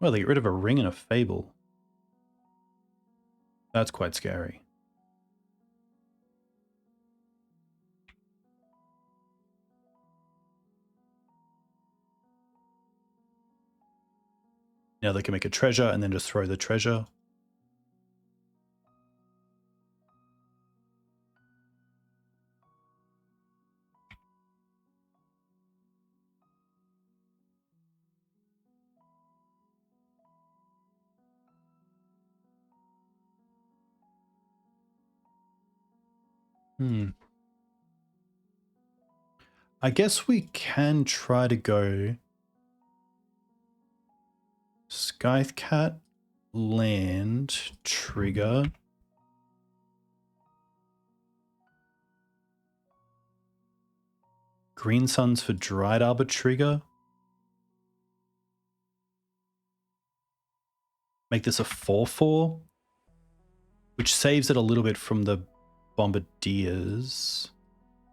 Well, they get rid of a ring and a fable. That's quite scary. Now they can make a treasure and then just throw the treasure. I guess we can try to go Scythecat, land, trigger. Green Suns for Dryad Arbor trigger. Make this a 4/4, which saves it a little bit from the Bombardiers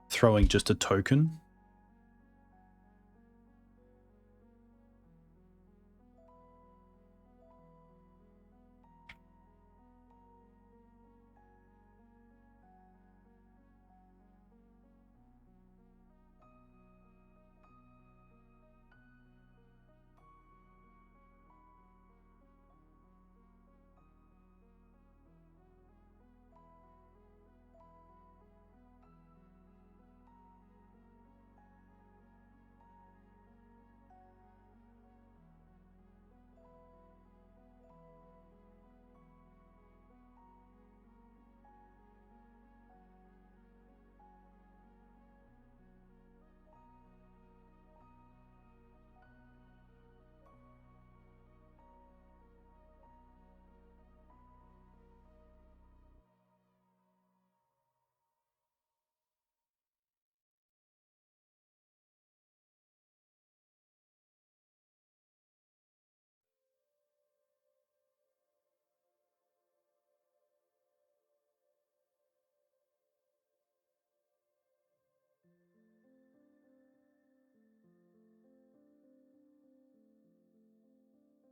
throwing just a token.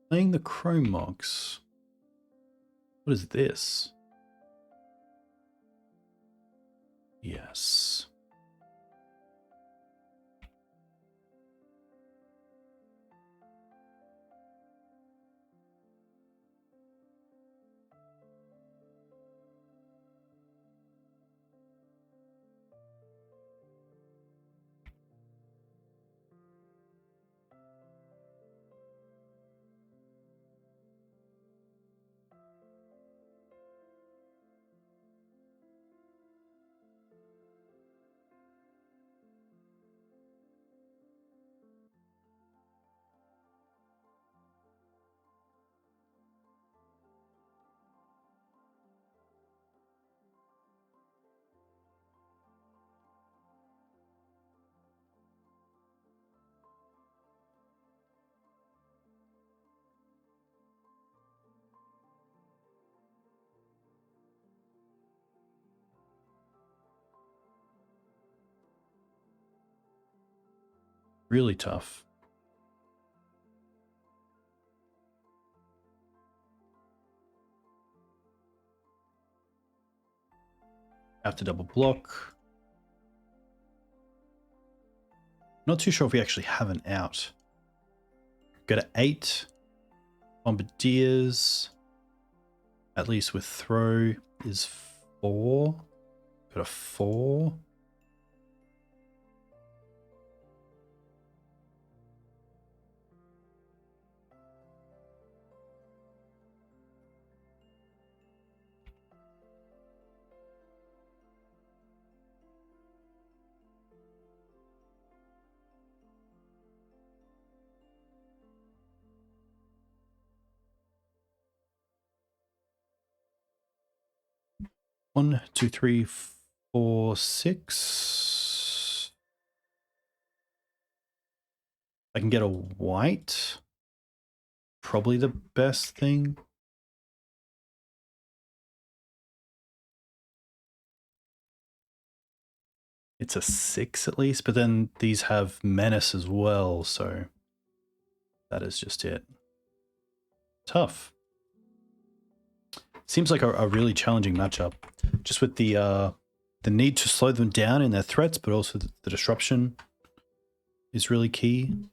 Playing the Chrome Mox. What is this? Yes. Really tough. Have to double block. Not too sure if we actually have an out. Go to 8. Bombardiers. At least with throw is 4. Got a 4. One, two, three, four, 6. I can get a white. Probably the best thing. It's a 6 at least, but then these have menace as well, so that is just it. Tough. Seems like a really challenging matchup, just with the need to slow them down in their threats, but also the disruption is really key.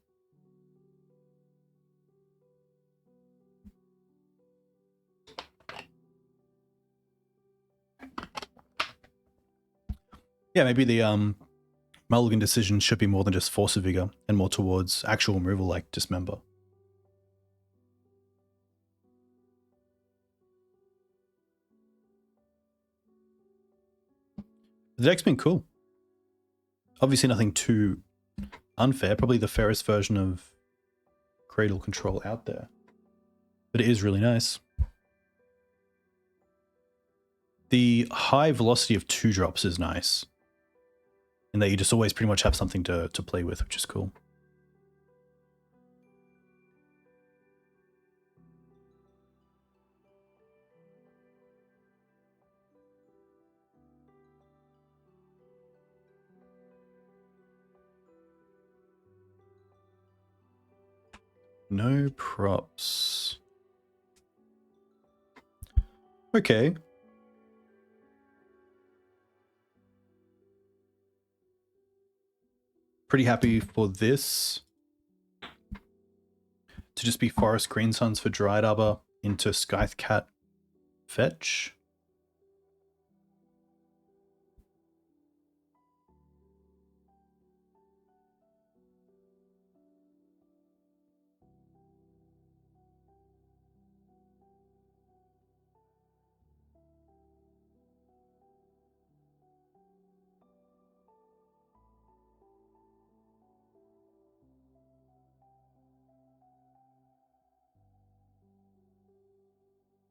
Yeah, maybe the mulligan decision should be more than just Force of Vigor and more towards actual removal like Dismember. The deck's been cool. Obviously nothing too unfair. Probably the fairest version of Cradle control out there. But it is really nice. The high velocity of 2-drops is nice. And that you just always pretty much have something to play with, which is cool. No props. Okay. Pretty happy for this to just be Forest Greensuns for Dryad Arbor into Scythecat fetch.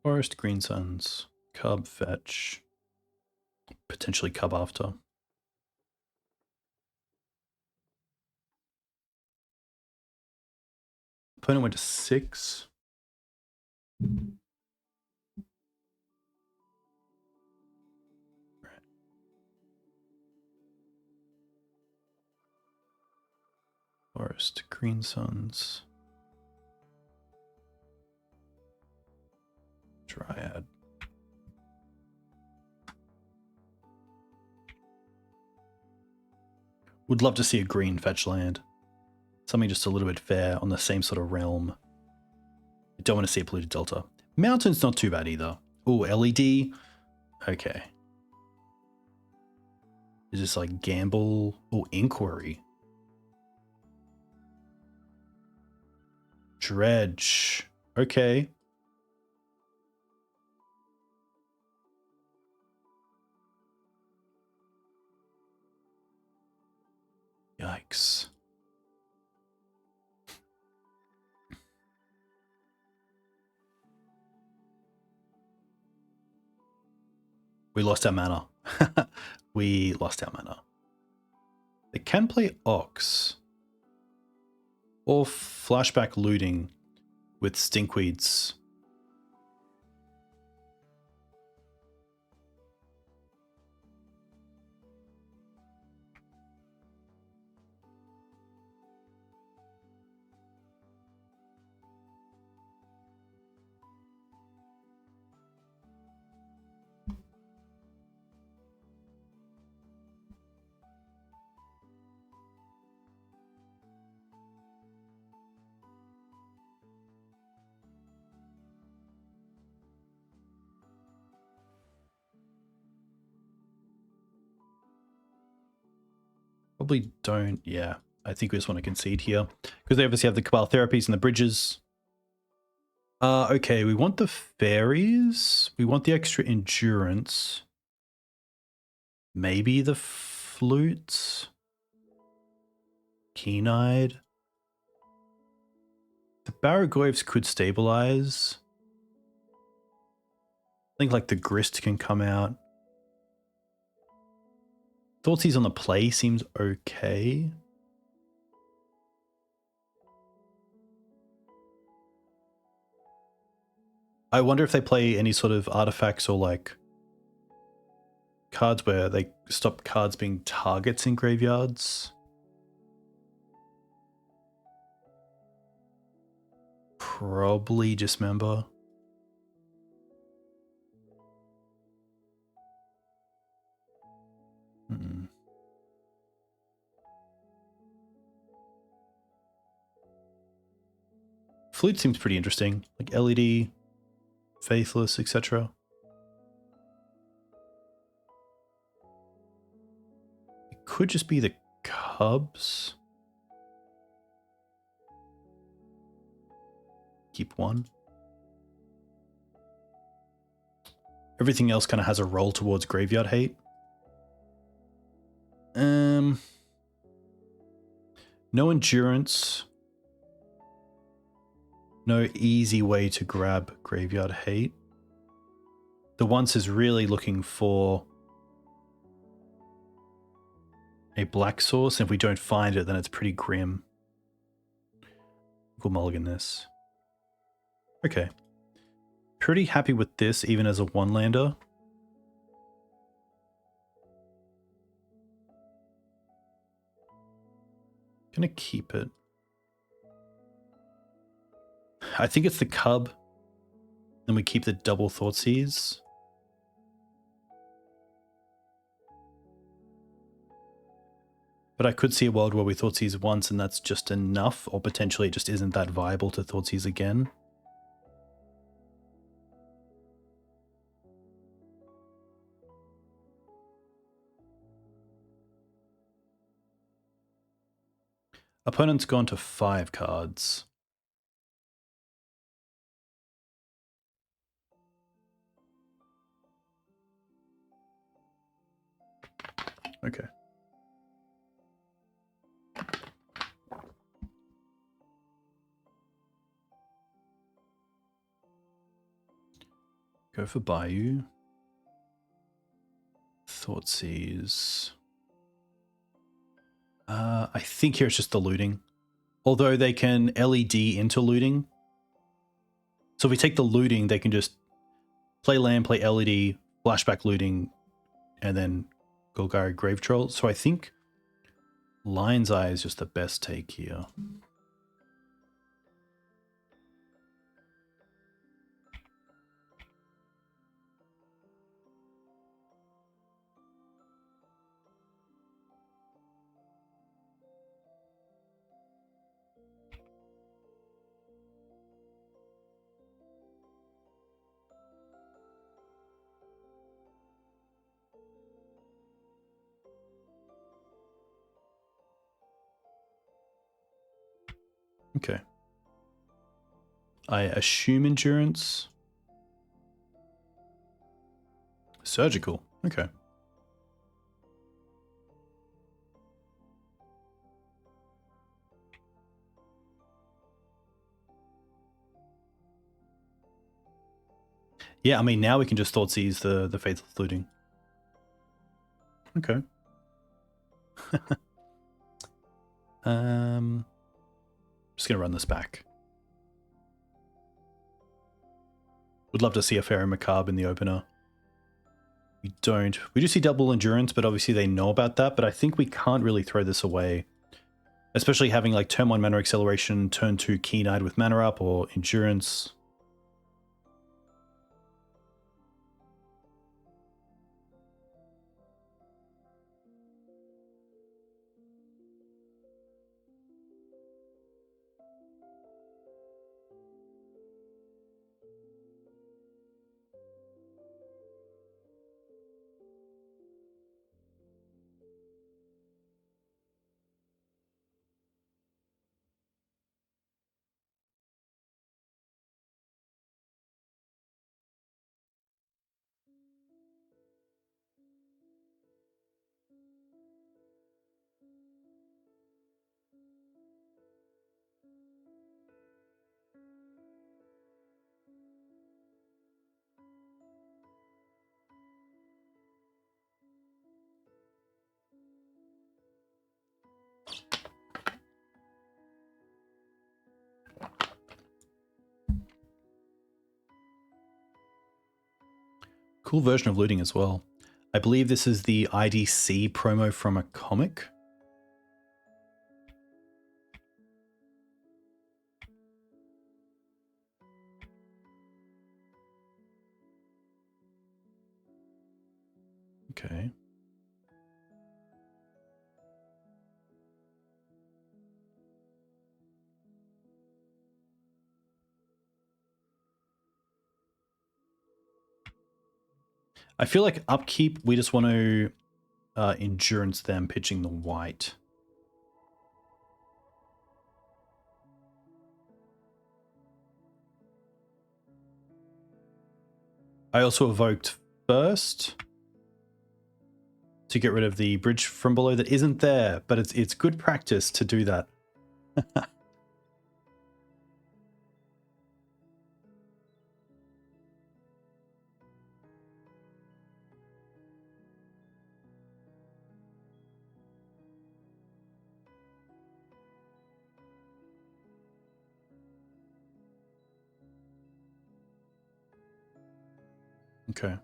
Forest Greensuns, Cub fetch, potentially Cub after. Opponent went to 6. Forest Greensuns. Dryad. Would love to see a green fetch land. Something just a little bit fair on the same sort of realm. I don't want to see a polluted delta. Mountain's not too bad either. Oh, LED. Okay. Is this like gamble? Oh, inquiry. Dredge. Okay. Yikes. We lost our mana. We lost our mana. They can play Ox. Or flashback looting with Stinkweeds. Probably don't, yeah. I think we just want to concede here. Because they obviously have the Cabal Therapies and the Bridges. Okay, we want the Fairies. We want the extra Endurance. Maybe the Flute. Keen-Eyed. The Barrowgoyfs could stabilize. I think like the Grist can come out. Thoughtseize on the play seems okay. I wonder if they play any sort of artifacts or like cards where they stop cards being targets in graveyards. Probably Dismember. Flute seems pretty interesting, like LED, Faithless, etc. It could just be the Cubs. Keep one. Everything else kind of has a roll towards graveyard hate. No endurance. No easy way to grab Graveyard Hate. The once is really looking for a black source. And if we don't find it, then it's pretty grim. We'll mulligan this. Okay. Pretty happy with this, even as a one-lander. Gonna keep it. I think it's the Cub. Then we keep the double Thoughtseize. But I could see a world where we Thoughtseize once and that's just enough, or potentially it just isn't that viable to Thoughtseize again. Opponent's gone to 5 cards. Okay. Go for Bayou. Thoughtseize. I think here it's just the looting. Although they can LED into looting. So if we take the looting, they can just play land, play LED, flashback looting, and then Golgari Grave Troll. So I think Lion's Eye is just the best take here. Okay. I assume endurance. Surgical. Okay. Yeah, I mean, now we can just Thoughtseize the Faithful Looting. Okay. Just gonna run this back. Would love to see a Faerie Macabre in the opener. We don't. We do see double endurance, but obviously they know about that. But I think we can't really throw this away. Especially having like turn 1 mana acceleration, turn 2 Keen-Eyed with mana up, or endurance. Cool version of looting as well. I believe this is the IDC promo from a comic. Okay. I feel like upkeep, we just want to endurance them pitching the white. I also evoked first to get rid of the bridge from below that isn't there, but it's good practice to do that. Okay.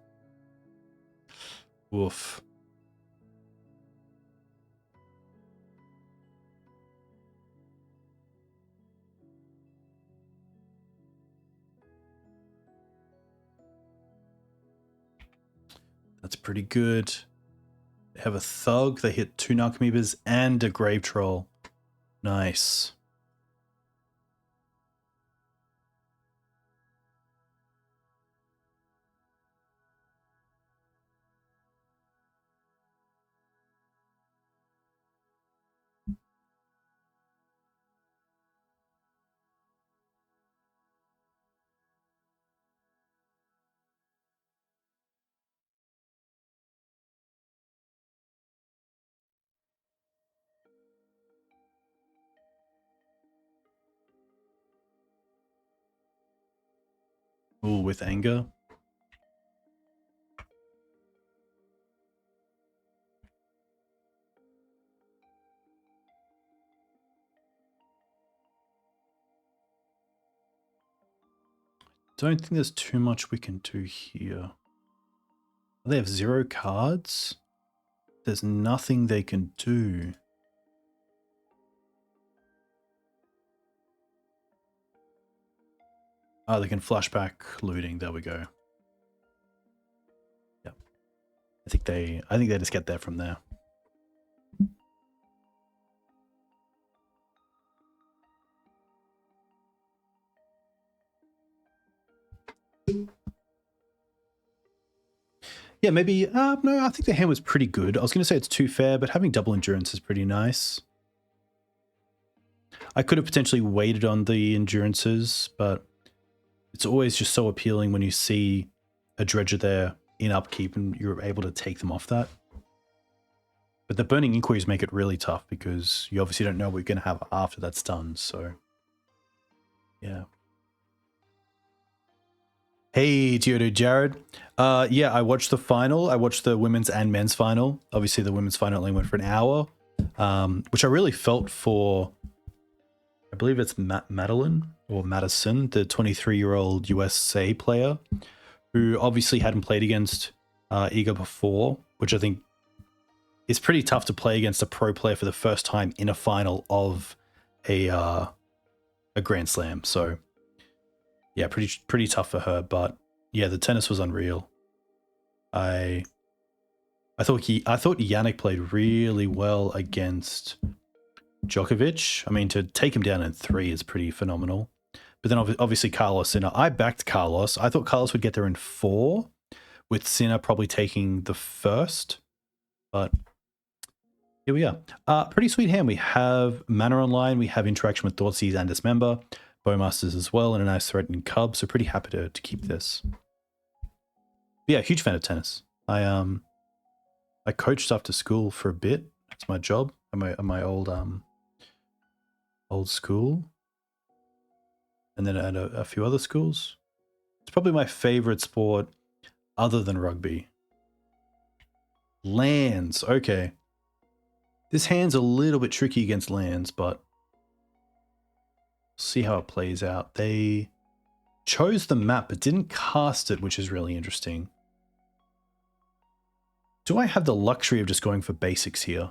Woof. That's pretty good. They have a Thug. They hit 2 Narcomoebas and a Grave Troll. Nice. Ooh, with anger. Don't think there's too much we can do here. They have 0 cards. There's nothing they can do. Oh, they can flashback looting. There we go. Yep. I think they just get that from there. Yeah, maybe. No, I think the hand was pretty good. I was going to say it's too fair, but having double endurance is pretty nice. I could have potentially waited on the endurances, but it's always just so appealing when you see a dredger there in upkeep and you're able to take them off that. But the burning inquiries make it really tough because you obviously don't know what you're going to have after that's done. So, yeah. Hey, Geodo Jared. Yeah, I watched the final. I watched the women's and men's final. Obviously, the women's final only went for an hour, which I really felt for, I believe it's Madeline or Madison, the 23-year-old USA player, who obviously hadn't played against Iga before, which I think is pretty tough to play against a pro player for the first time in a final of a Grand Slam. So, yeah, pretty tough for her, but yeah, the tennis was unreal. I thought Yannick played really well against Djokovic. I mean, to take him down in 3 is pretty phenomenal. But then obviously Carlos Sinner. I backed Carlos. I thought Carlos would get there in 4, with Sinner probably taking the first. But here we are. Pretty sweet hand. We have Mana Online. We have interaction with Thoughtseize and Dismember. Bowmasters as well, and a nice Threatened Cub. So pretty happy to keep this. But yeah, huge fan of tennis. I coached after school for a bit. That's my job at my old school, and then at a few other schools. It's probably my favorite sport other than rugby. Lands. Okay. This hand's a little bit tricky against lands, but see how it plays out. They chose the map but didn't cast it, which is really interesting. Do I have the luxury of just going for basics here?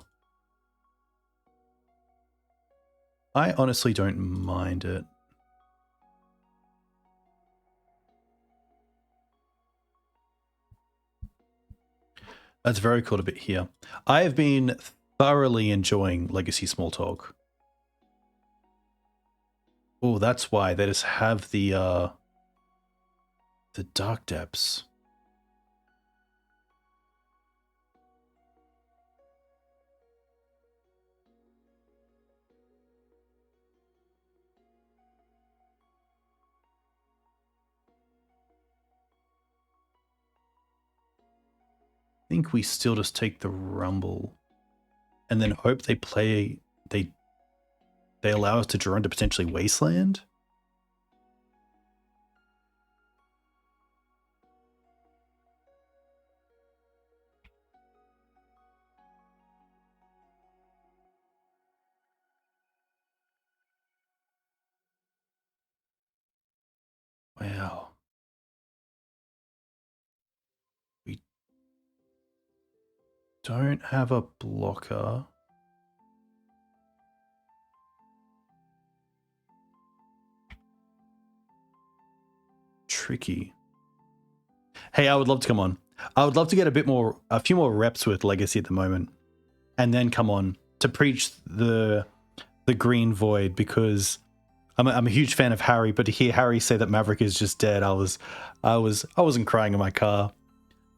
I honestly don't mind it. That's very cool to be here. I have been thoroughly enjoying Legacy Small Talk. Oh, that's why they just have the Dark Depths. I think we still just take the Rumble and then hope they play. they allow us to draw into potentially Wasteland. Wow. We don't have a blocker. Tricky. Hey, I would love to come on. I would love to get a few more reps with Legacy at the moment, and then come on to preach the green void, because I'm a huge fan of Harry, but to hear Harry say that Maverick is just dead, I wasn't crying in my car.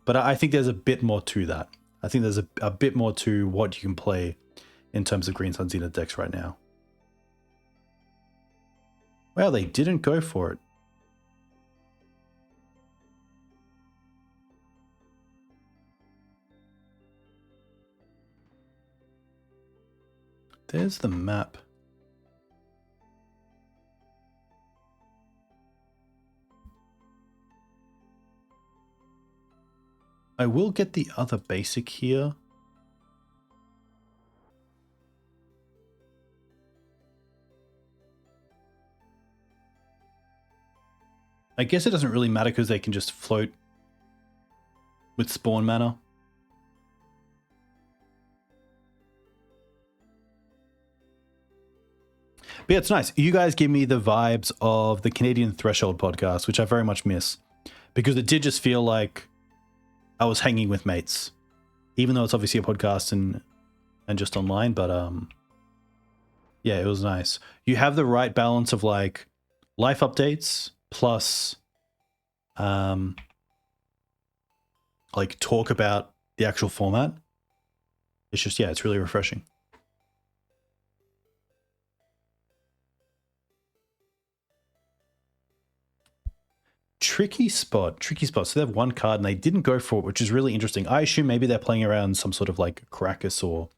But I think there's a bit more to that. I think there's a bit more to what you can play in terms of Green Sun Zenith decks right now. Wow, they didn't go for it. There's the map. I will get the other basic here. I guess it doesn't really matter because they can just float with spawn mana. But yeah, it's nice. You guys give me the vibes of the Canadian Threshold podcast, which I very much miss, because it did just feel like I was hanging with mates, even though it's obviously a podcast and just online. But yeah, it was nice. You have the right balance of like life updates plus like talk about the actual format. It's just, yeah, it's really refreshing. Tricky spot. So they have one card and they didn't go for it, which is really interesting. I assume maybe they're playing around some sort of like Krakus or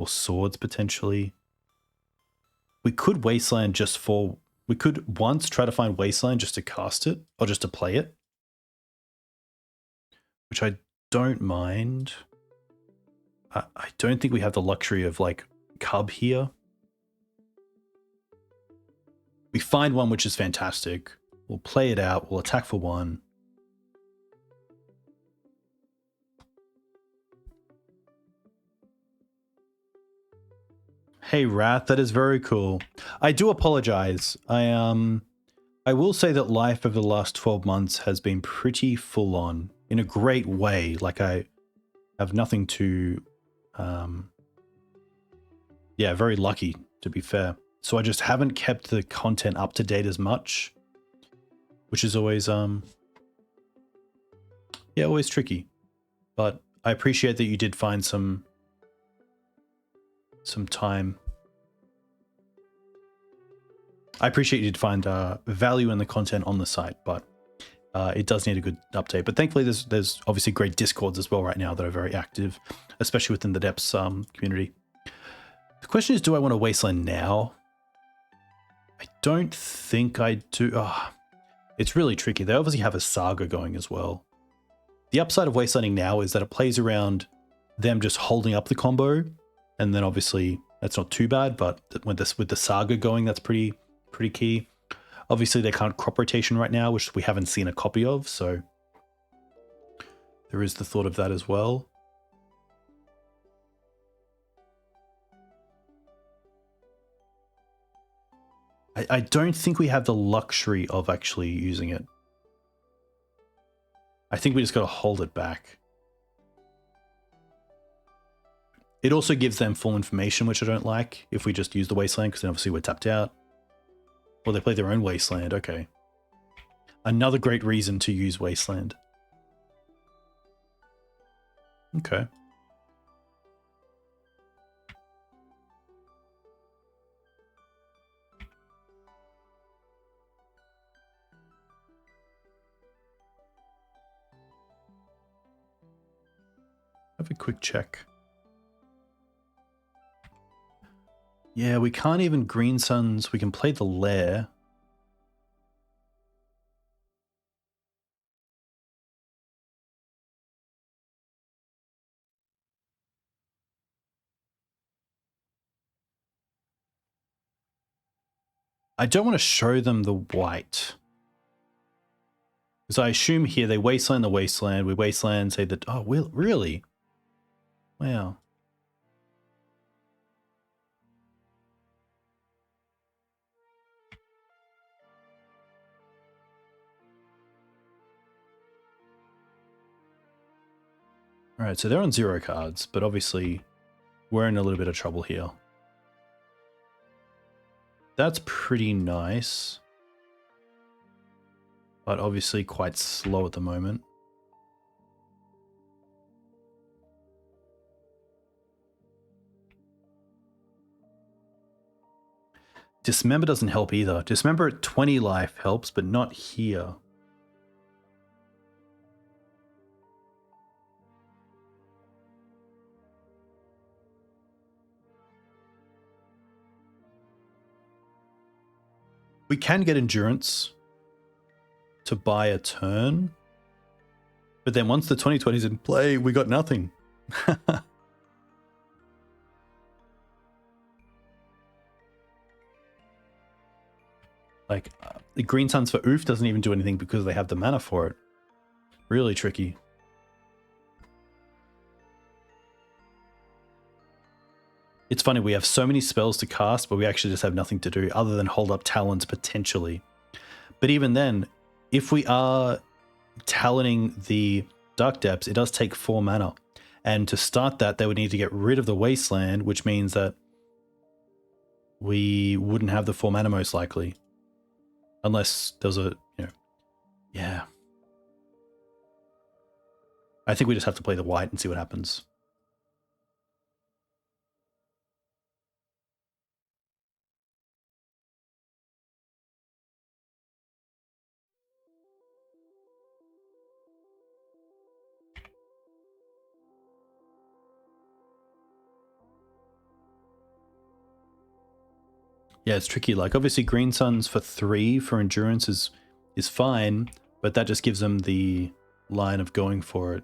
swords potentially. We could Wasteland we could once try to find Wasteland just to cast it or just to play it, which I don't mind. I don't think we have the luxury of like Cub here. We find one, which is fantastic. We'll play it out. We'll attack for one. Hey, Wrath, that is very cool. I do apologize. I will say that life over the last 12 months has been pretty full on in a great way. Like I have nothing to, yeah, very lucky to be fair. So I just haven't kept the content up to date as much, which is always, yeah, always tricky. But I appreciate that you did find some time. I appreciate you did find value in the content on the site, but it does need a good update. But thankfully, there's obviously great Discords as well right now that are very active, especially within the Depths community. The question is, do I want to Wasteland now? I don't think I do. Oh, it's really tricky. They obviously have a Saga going as well. The upside of Wastelanding now is that it plays around them just holding up the combo, and then obviously that's not too bad, but with the Saga going, that's pretty key. Obviously they can't crop rotation right now, which we haven't seen a copy of, so there is the thought of that as well. I don't think we have the luxury of actually using it. I think we just got to hold it back. It also gives them full information, which I don't like, if we just use the Wasteland, because then obviously we're tapped out. Or they play their own Wasteland, okay. Another great reason to use Wasteland. Okay. Have a quick check. Yeah, we can't even Green Suns. We can play the Lair. I don't want to show them the white. Because I assume here they wasteland the wasteland. We wasteland, say that, oh, really? Wow. Alright, so they're on 0 cards, but obviously we're in a little bit of trouble here. That's pretty nice. But obviously quite slow at the moment. Dismember doesn't help either. Dismember at 20 life helps, but not here. We can get endurance to buy a turn, but then once the 2020 is in play, we got nothing. Like, the Green Suns for Ouphe doesn't even do anything because they have the mana for it. Really tricky. It's funny, we have so many spells to cast, but we actually just have nothing to do other than hold up Talons potentially. But even then, if we are Taloning the Dark Depths, it does take 4 mana. And to start that, they would need to get rid of the Wasteland, which means that we wouldn't have the 4 mana most likely. Unless there's a, yeah. I think we just have to play the white and see what happens. Yeah, it's tricky. Like, obviously Green Suns for 3 for endurance is fine, but that just gives them the line of going for it.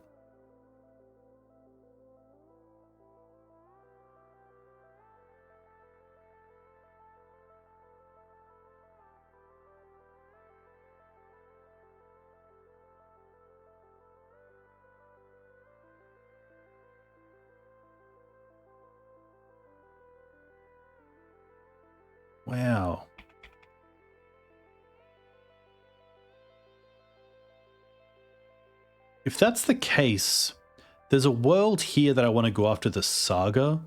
Wow. If that's the case, there's a world here that I want to go after the Saga.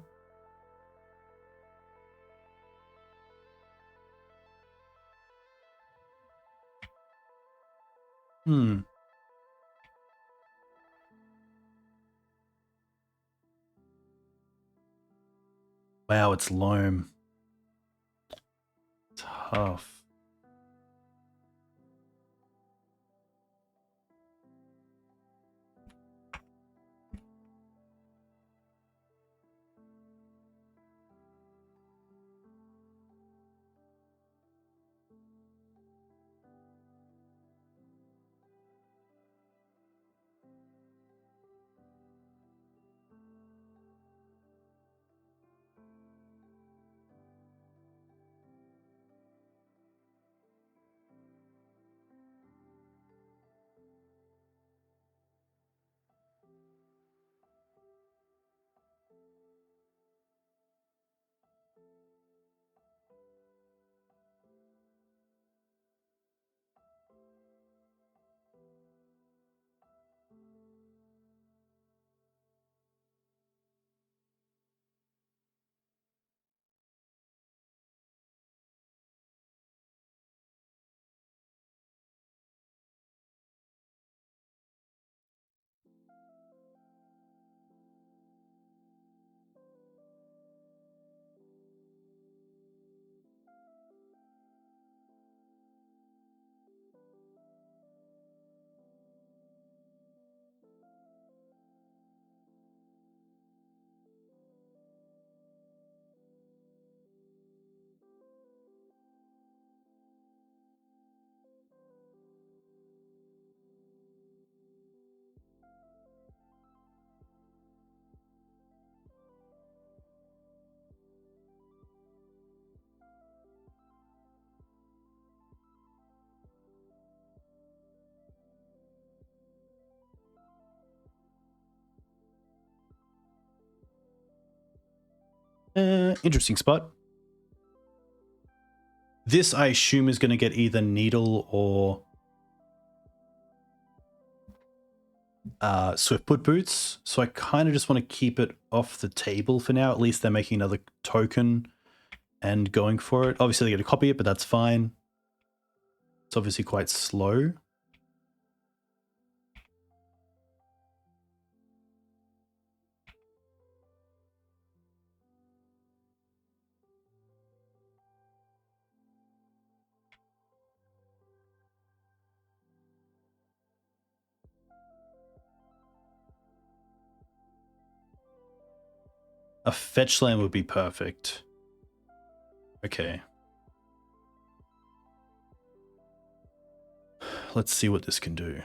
Wow, it's Loam. Tough. Interesting spot. This, I assume, is going to get either Needle or Swiftfoot Boots. So I kind of just want to keep it off the table for now. At least they're making another token and going for it. Obviously, they're going to copy it, but that's fine. It's obviously quite slow. A fetch land would be perfect. Okay. Let's see what this can do.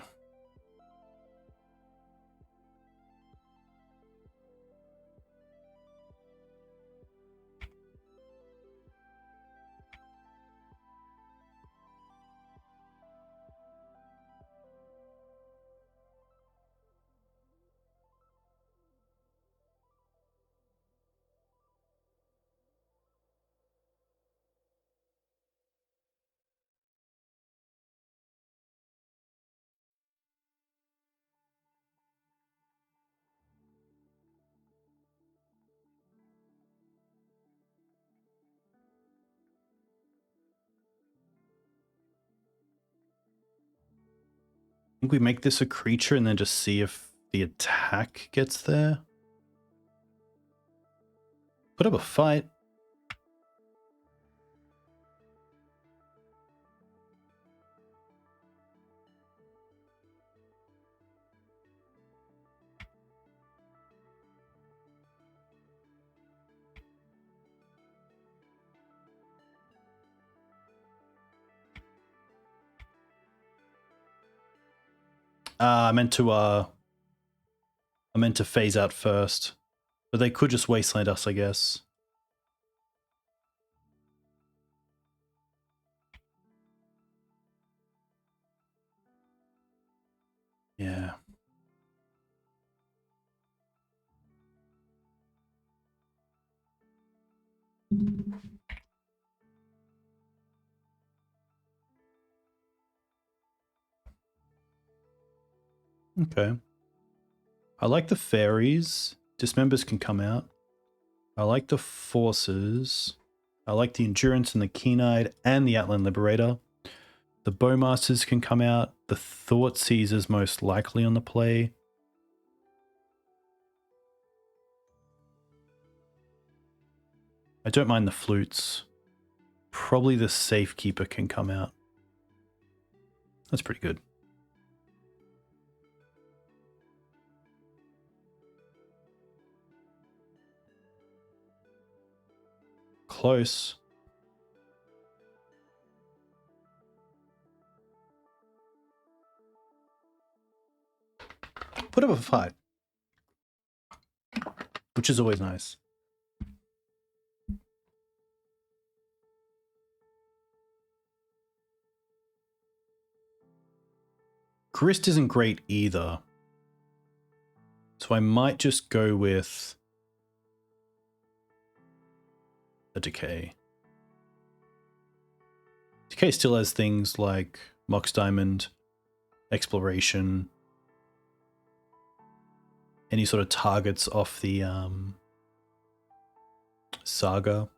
I think we make this a creature and then just see if the attack gets there. Put up a fight. I meant to phase out first, but they could just wasteland us, I guess. Yeah. Okay. I like the fairies. Dismembers can come out. I like the forces. I like the endurance and the Keen-Eyed and the Outland Liberator. The Bowmasters can come out. The Thoughtseizer's most likely on the play. I don't mind the flutes. Probably the Safekeeper can come out. That's pretty good. Close. Put up a fight, which is always nice. Grist isn't great either. So I might just go with a Decay. Decay still has things like Mox Diamond, Exploration, any sort of targets off the Saga.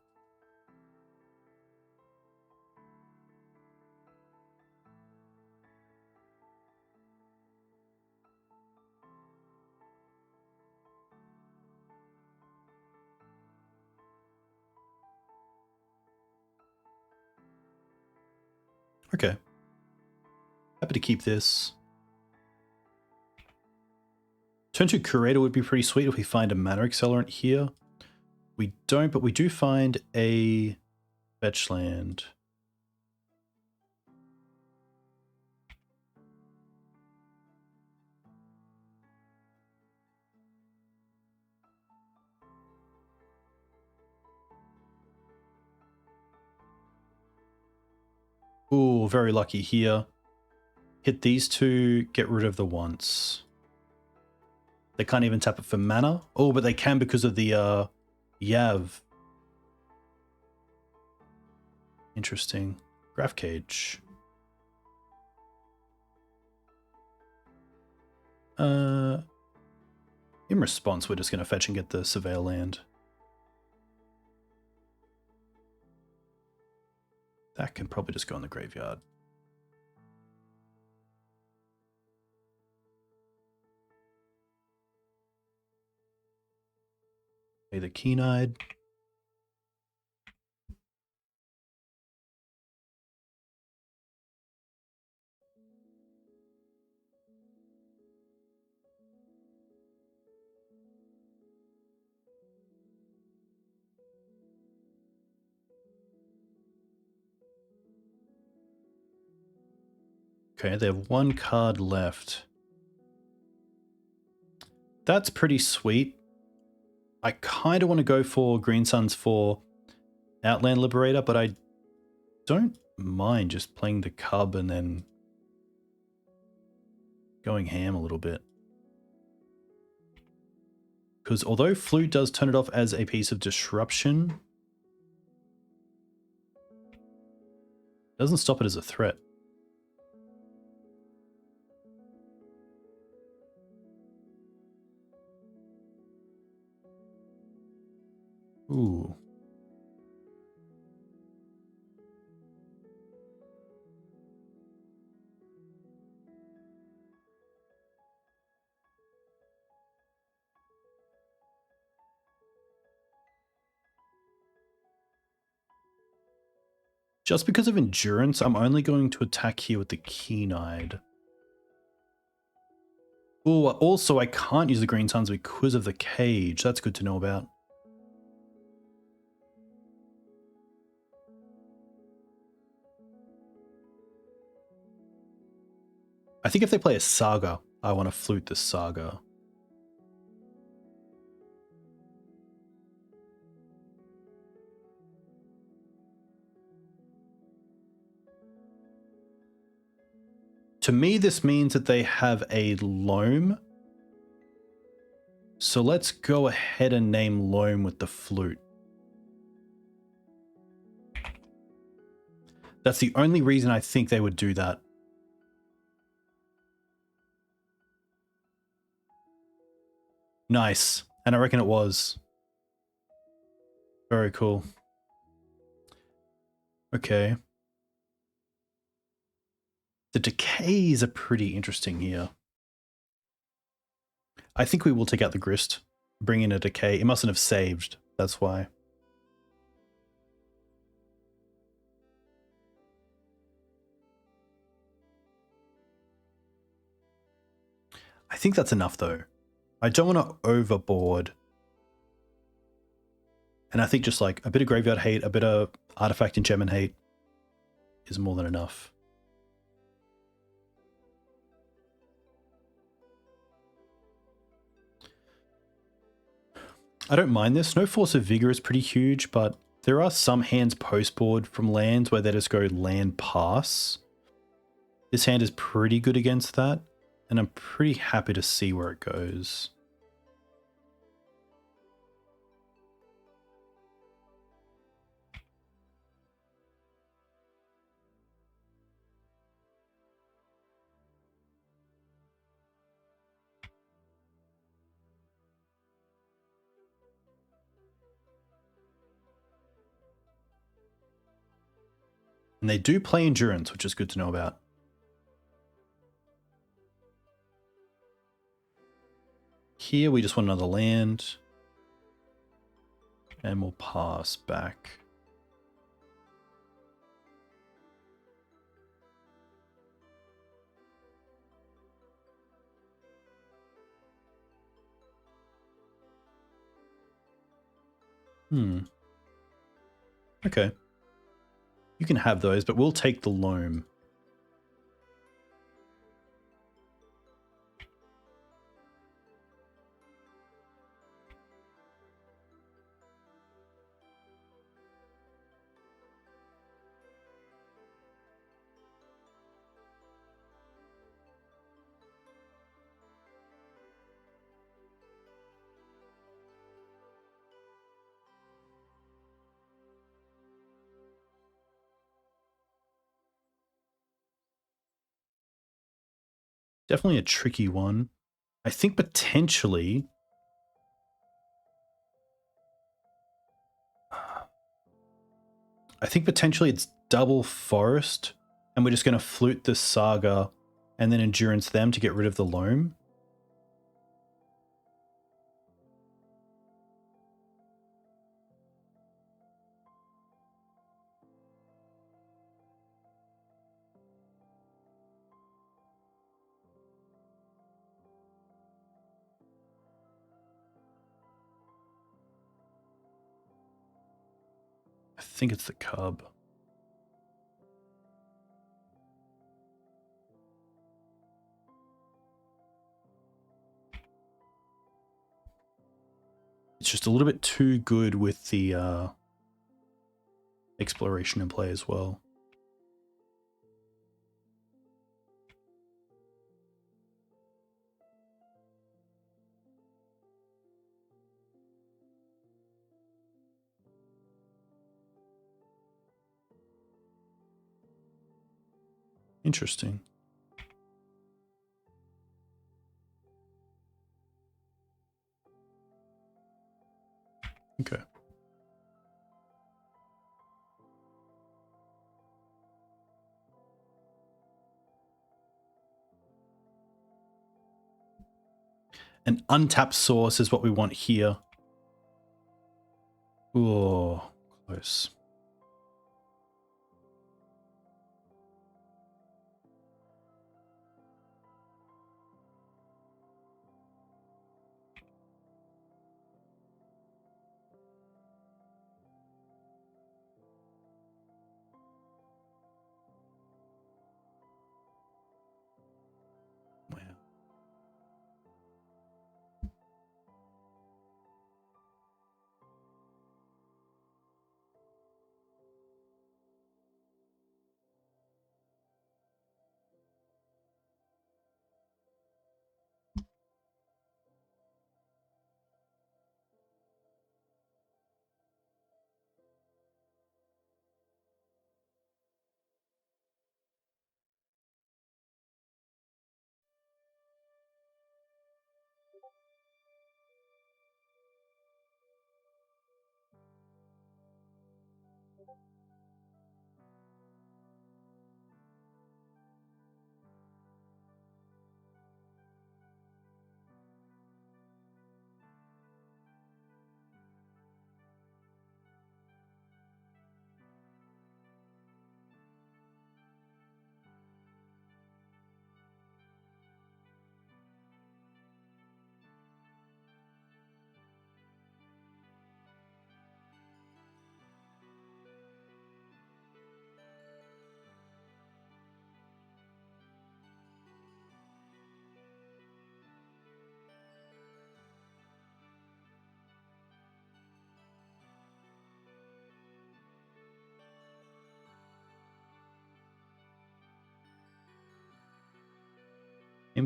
Okay. Happy to keep this. Turn 2 Curator would be pretty sweet if we find a mana accelerant here. We don't, but we do find a fetch land. Ooh, very lucky here. Hit these two, get rid of the once. They can't even tap it for mana. Oh, but they can because of the Yav. Interesting. Graph Cage. In response, we're just going to fetch and get the Surveil land. That can probably just go in the graveyard. Okay, the Keen-Eyed. Okay, they have one card left. That's pretty sweet. I kind of want to go for Green Suns for Outland Liberator, but I don't mind just playing the Cub and then going ham a little bit. Because although Flute does turn it off as a piece of disruption, it doesn't stop it as a threat. Ooh. Just because of endurance, I'm only going to attack here with the Keen-Eyed. Oh, also I can't use the Green Suns because of the cage. That's good to know about. I think if they play a Saga, I want to flute the Saga. To me, this means that they have a Loam. So let's go ahead and name Loam with the flute. That's the only reason I think they would do that. Nice. And I reckon it was. Very cool. Okay. The decays are pretty interesting here. I think we will take out the Grist. Bring in a decay. It mustn't have saved. That's why. I think that's enough though. I don't want to overboard. And I think just like a bit of graveyard hate, a bit of artifact and gem and hate is more than enough. I don't mind this. No Force of Vigor is pretty huge, but there are some hands post-board from lands where they just go land pass. This hand is pretty good against that, and I'm pretty happy to see where it goes. And they do play Endurance, which is good to know about. Here we just want another land. And we'll pass back. Okay. You can have those, but we'll take the Loam. Definitely a tricky one. I think potentially... it's double forest, and we're just going to flute the Saga and then endurance them to get rid of the loam. I think it's the Cub. It's just a little bit too good with the exploration in play as well. Interesting. Okay. An untapped source is what we want here. Oh, close.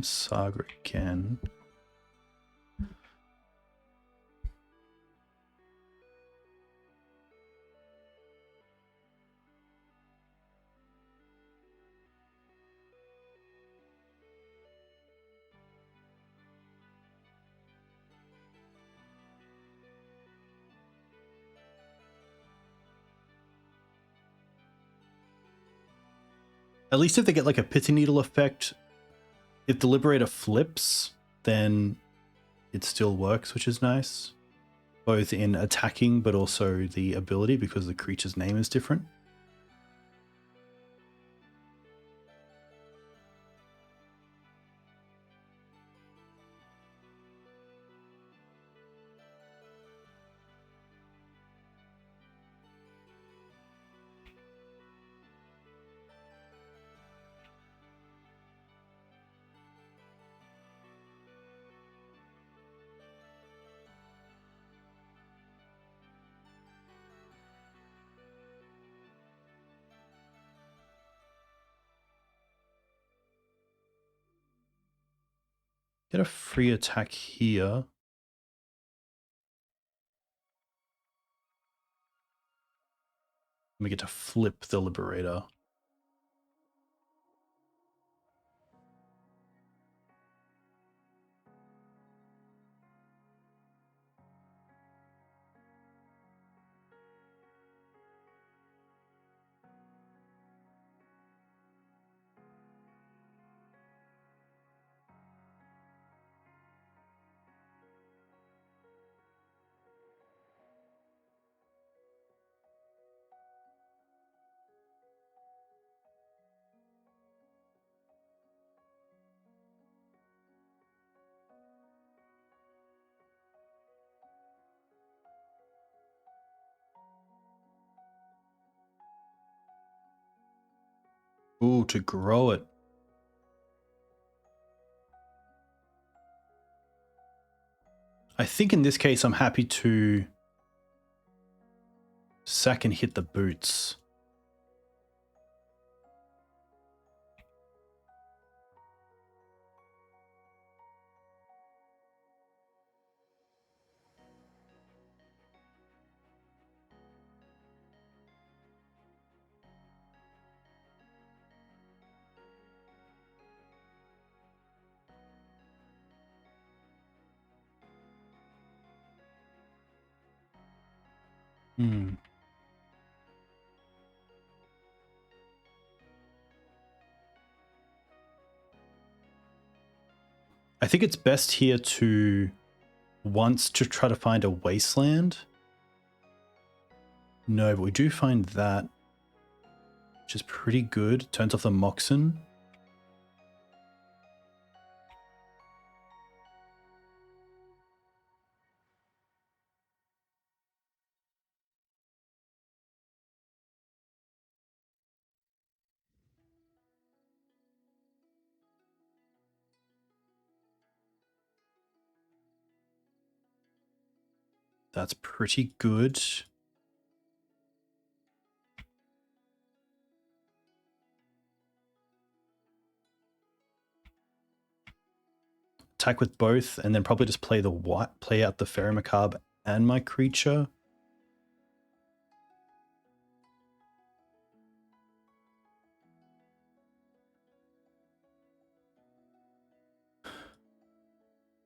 Saga again. At least if they get like a Pity Needle effect, if the Liberator flips, then it still works, which is nice. Both in attacking, but also the ability, because the creature's name is different. Get a free attack here. We get to flip the Liberator. Ooh, to grow it. I think in this case, I'm happy to sack and hit the boots. I think it's best here to once to try to find a wasteland. No, but we do find that, which is pretty good. Turns off the Moxen. That's pretty good. Attack with both, and then probably just play out the Faerie Macabre and my creature.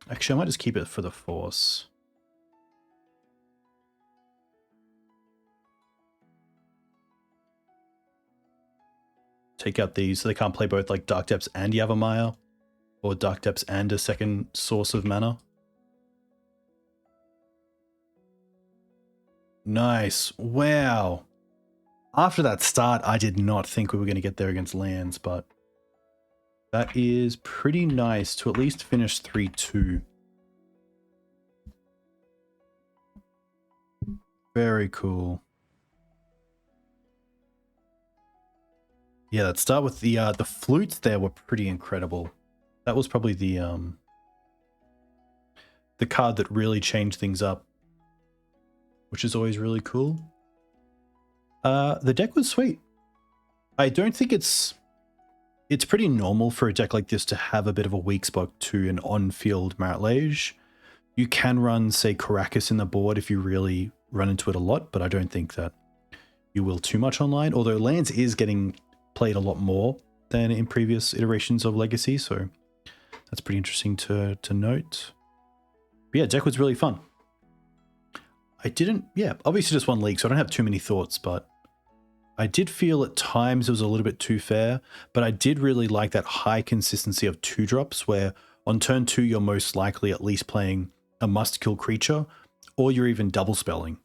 Actually, I might just keep it for the Force. Take out these so they can't play both like Dark Depths and Yavimaya, or Dark Depths and a second source of mana. Nice. Wow. After that start, I did not think we were going to get there against lands, but that is pretty nice to at least finish 3-2. Very cool. Yeah, that start with the flutes there were pretty incredible. That was probably the card that really changed things up, which is always really cool. The deck was sweet. I don't think it's pretty normal for a deck like this to have a bit of a weak spot to an on-field Maverick-like. You can run, say, Karakas in the board if you really run into it a lot, but I don't think that you will too much online, although lands is getting played a lot more than in previous iterations of Legacy, so that's pretty interesting to note. But yeah, deck was really fun. Obviously just one league, so I don't have too many thoughts, but I did feel at times it was a little bit too fair, but I did really like that high consistency of 2-drops where on turn 2 you're most likely at least playing a must-kill creature, or you're even double spelling.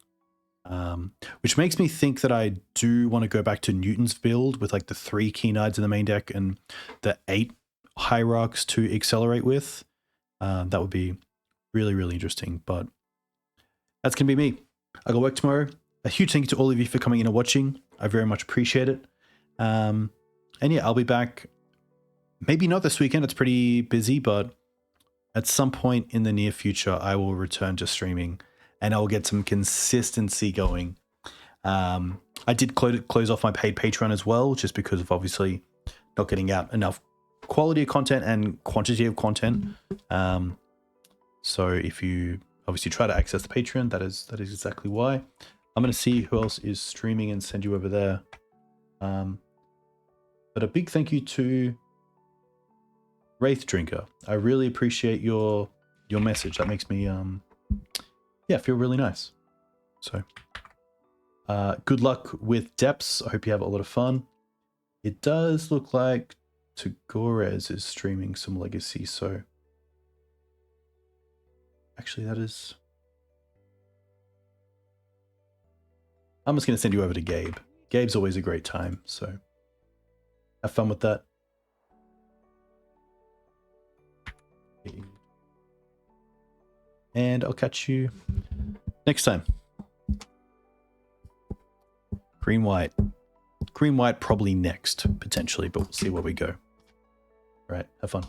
Which makes me think that I do want to go back to Newton's build with like the 3 Keen-Eyeds in the main deck and the 8 Hierarchs to accelerate with. That would be really, really interesting, but that's going to be me. I got work tomorrow. A huge thank you to all of you for coming in and watching. I very much appreciate it. And yeah, I'll be back. Maybe not this weekend. It's pretty busy, but at some point in the near future, I will return to streaming and I'll get some consistency going. I did close off my paid Patreon as well, just because of obviously not getting out enough quality of content and quantity of content. So if you obviously try to access the Patreon, that is exactly why. I'm going to see who else is streaming and send you over there. But a big thank you to Wraith Drinker. I really appreciate your message. That makes me feel really nice. So good luck with Depths. I hope you have a lot of fun. It does look like Tagores is streaming some Legacy, so actually that is... I'm just going to send you over to Gabe. Gabe's always a great time, so have fun with that. And I'll catch you next time. Green, white. Green-white probably next, potentially, but we'll see where we go. All right, have fun.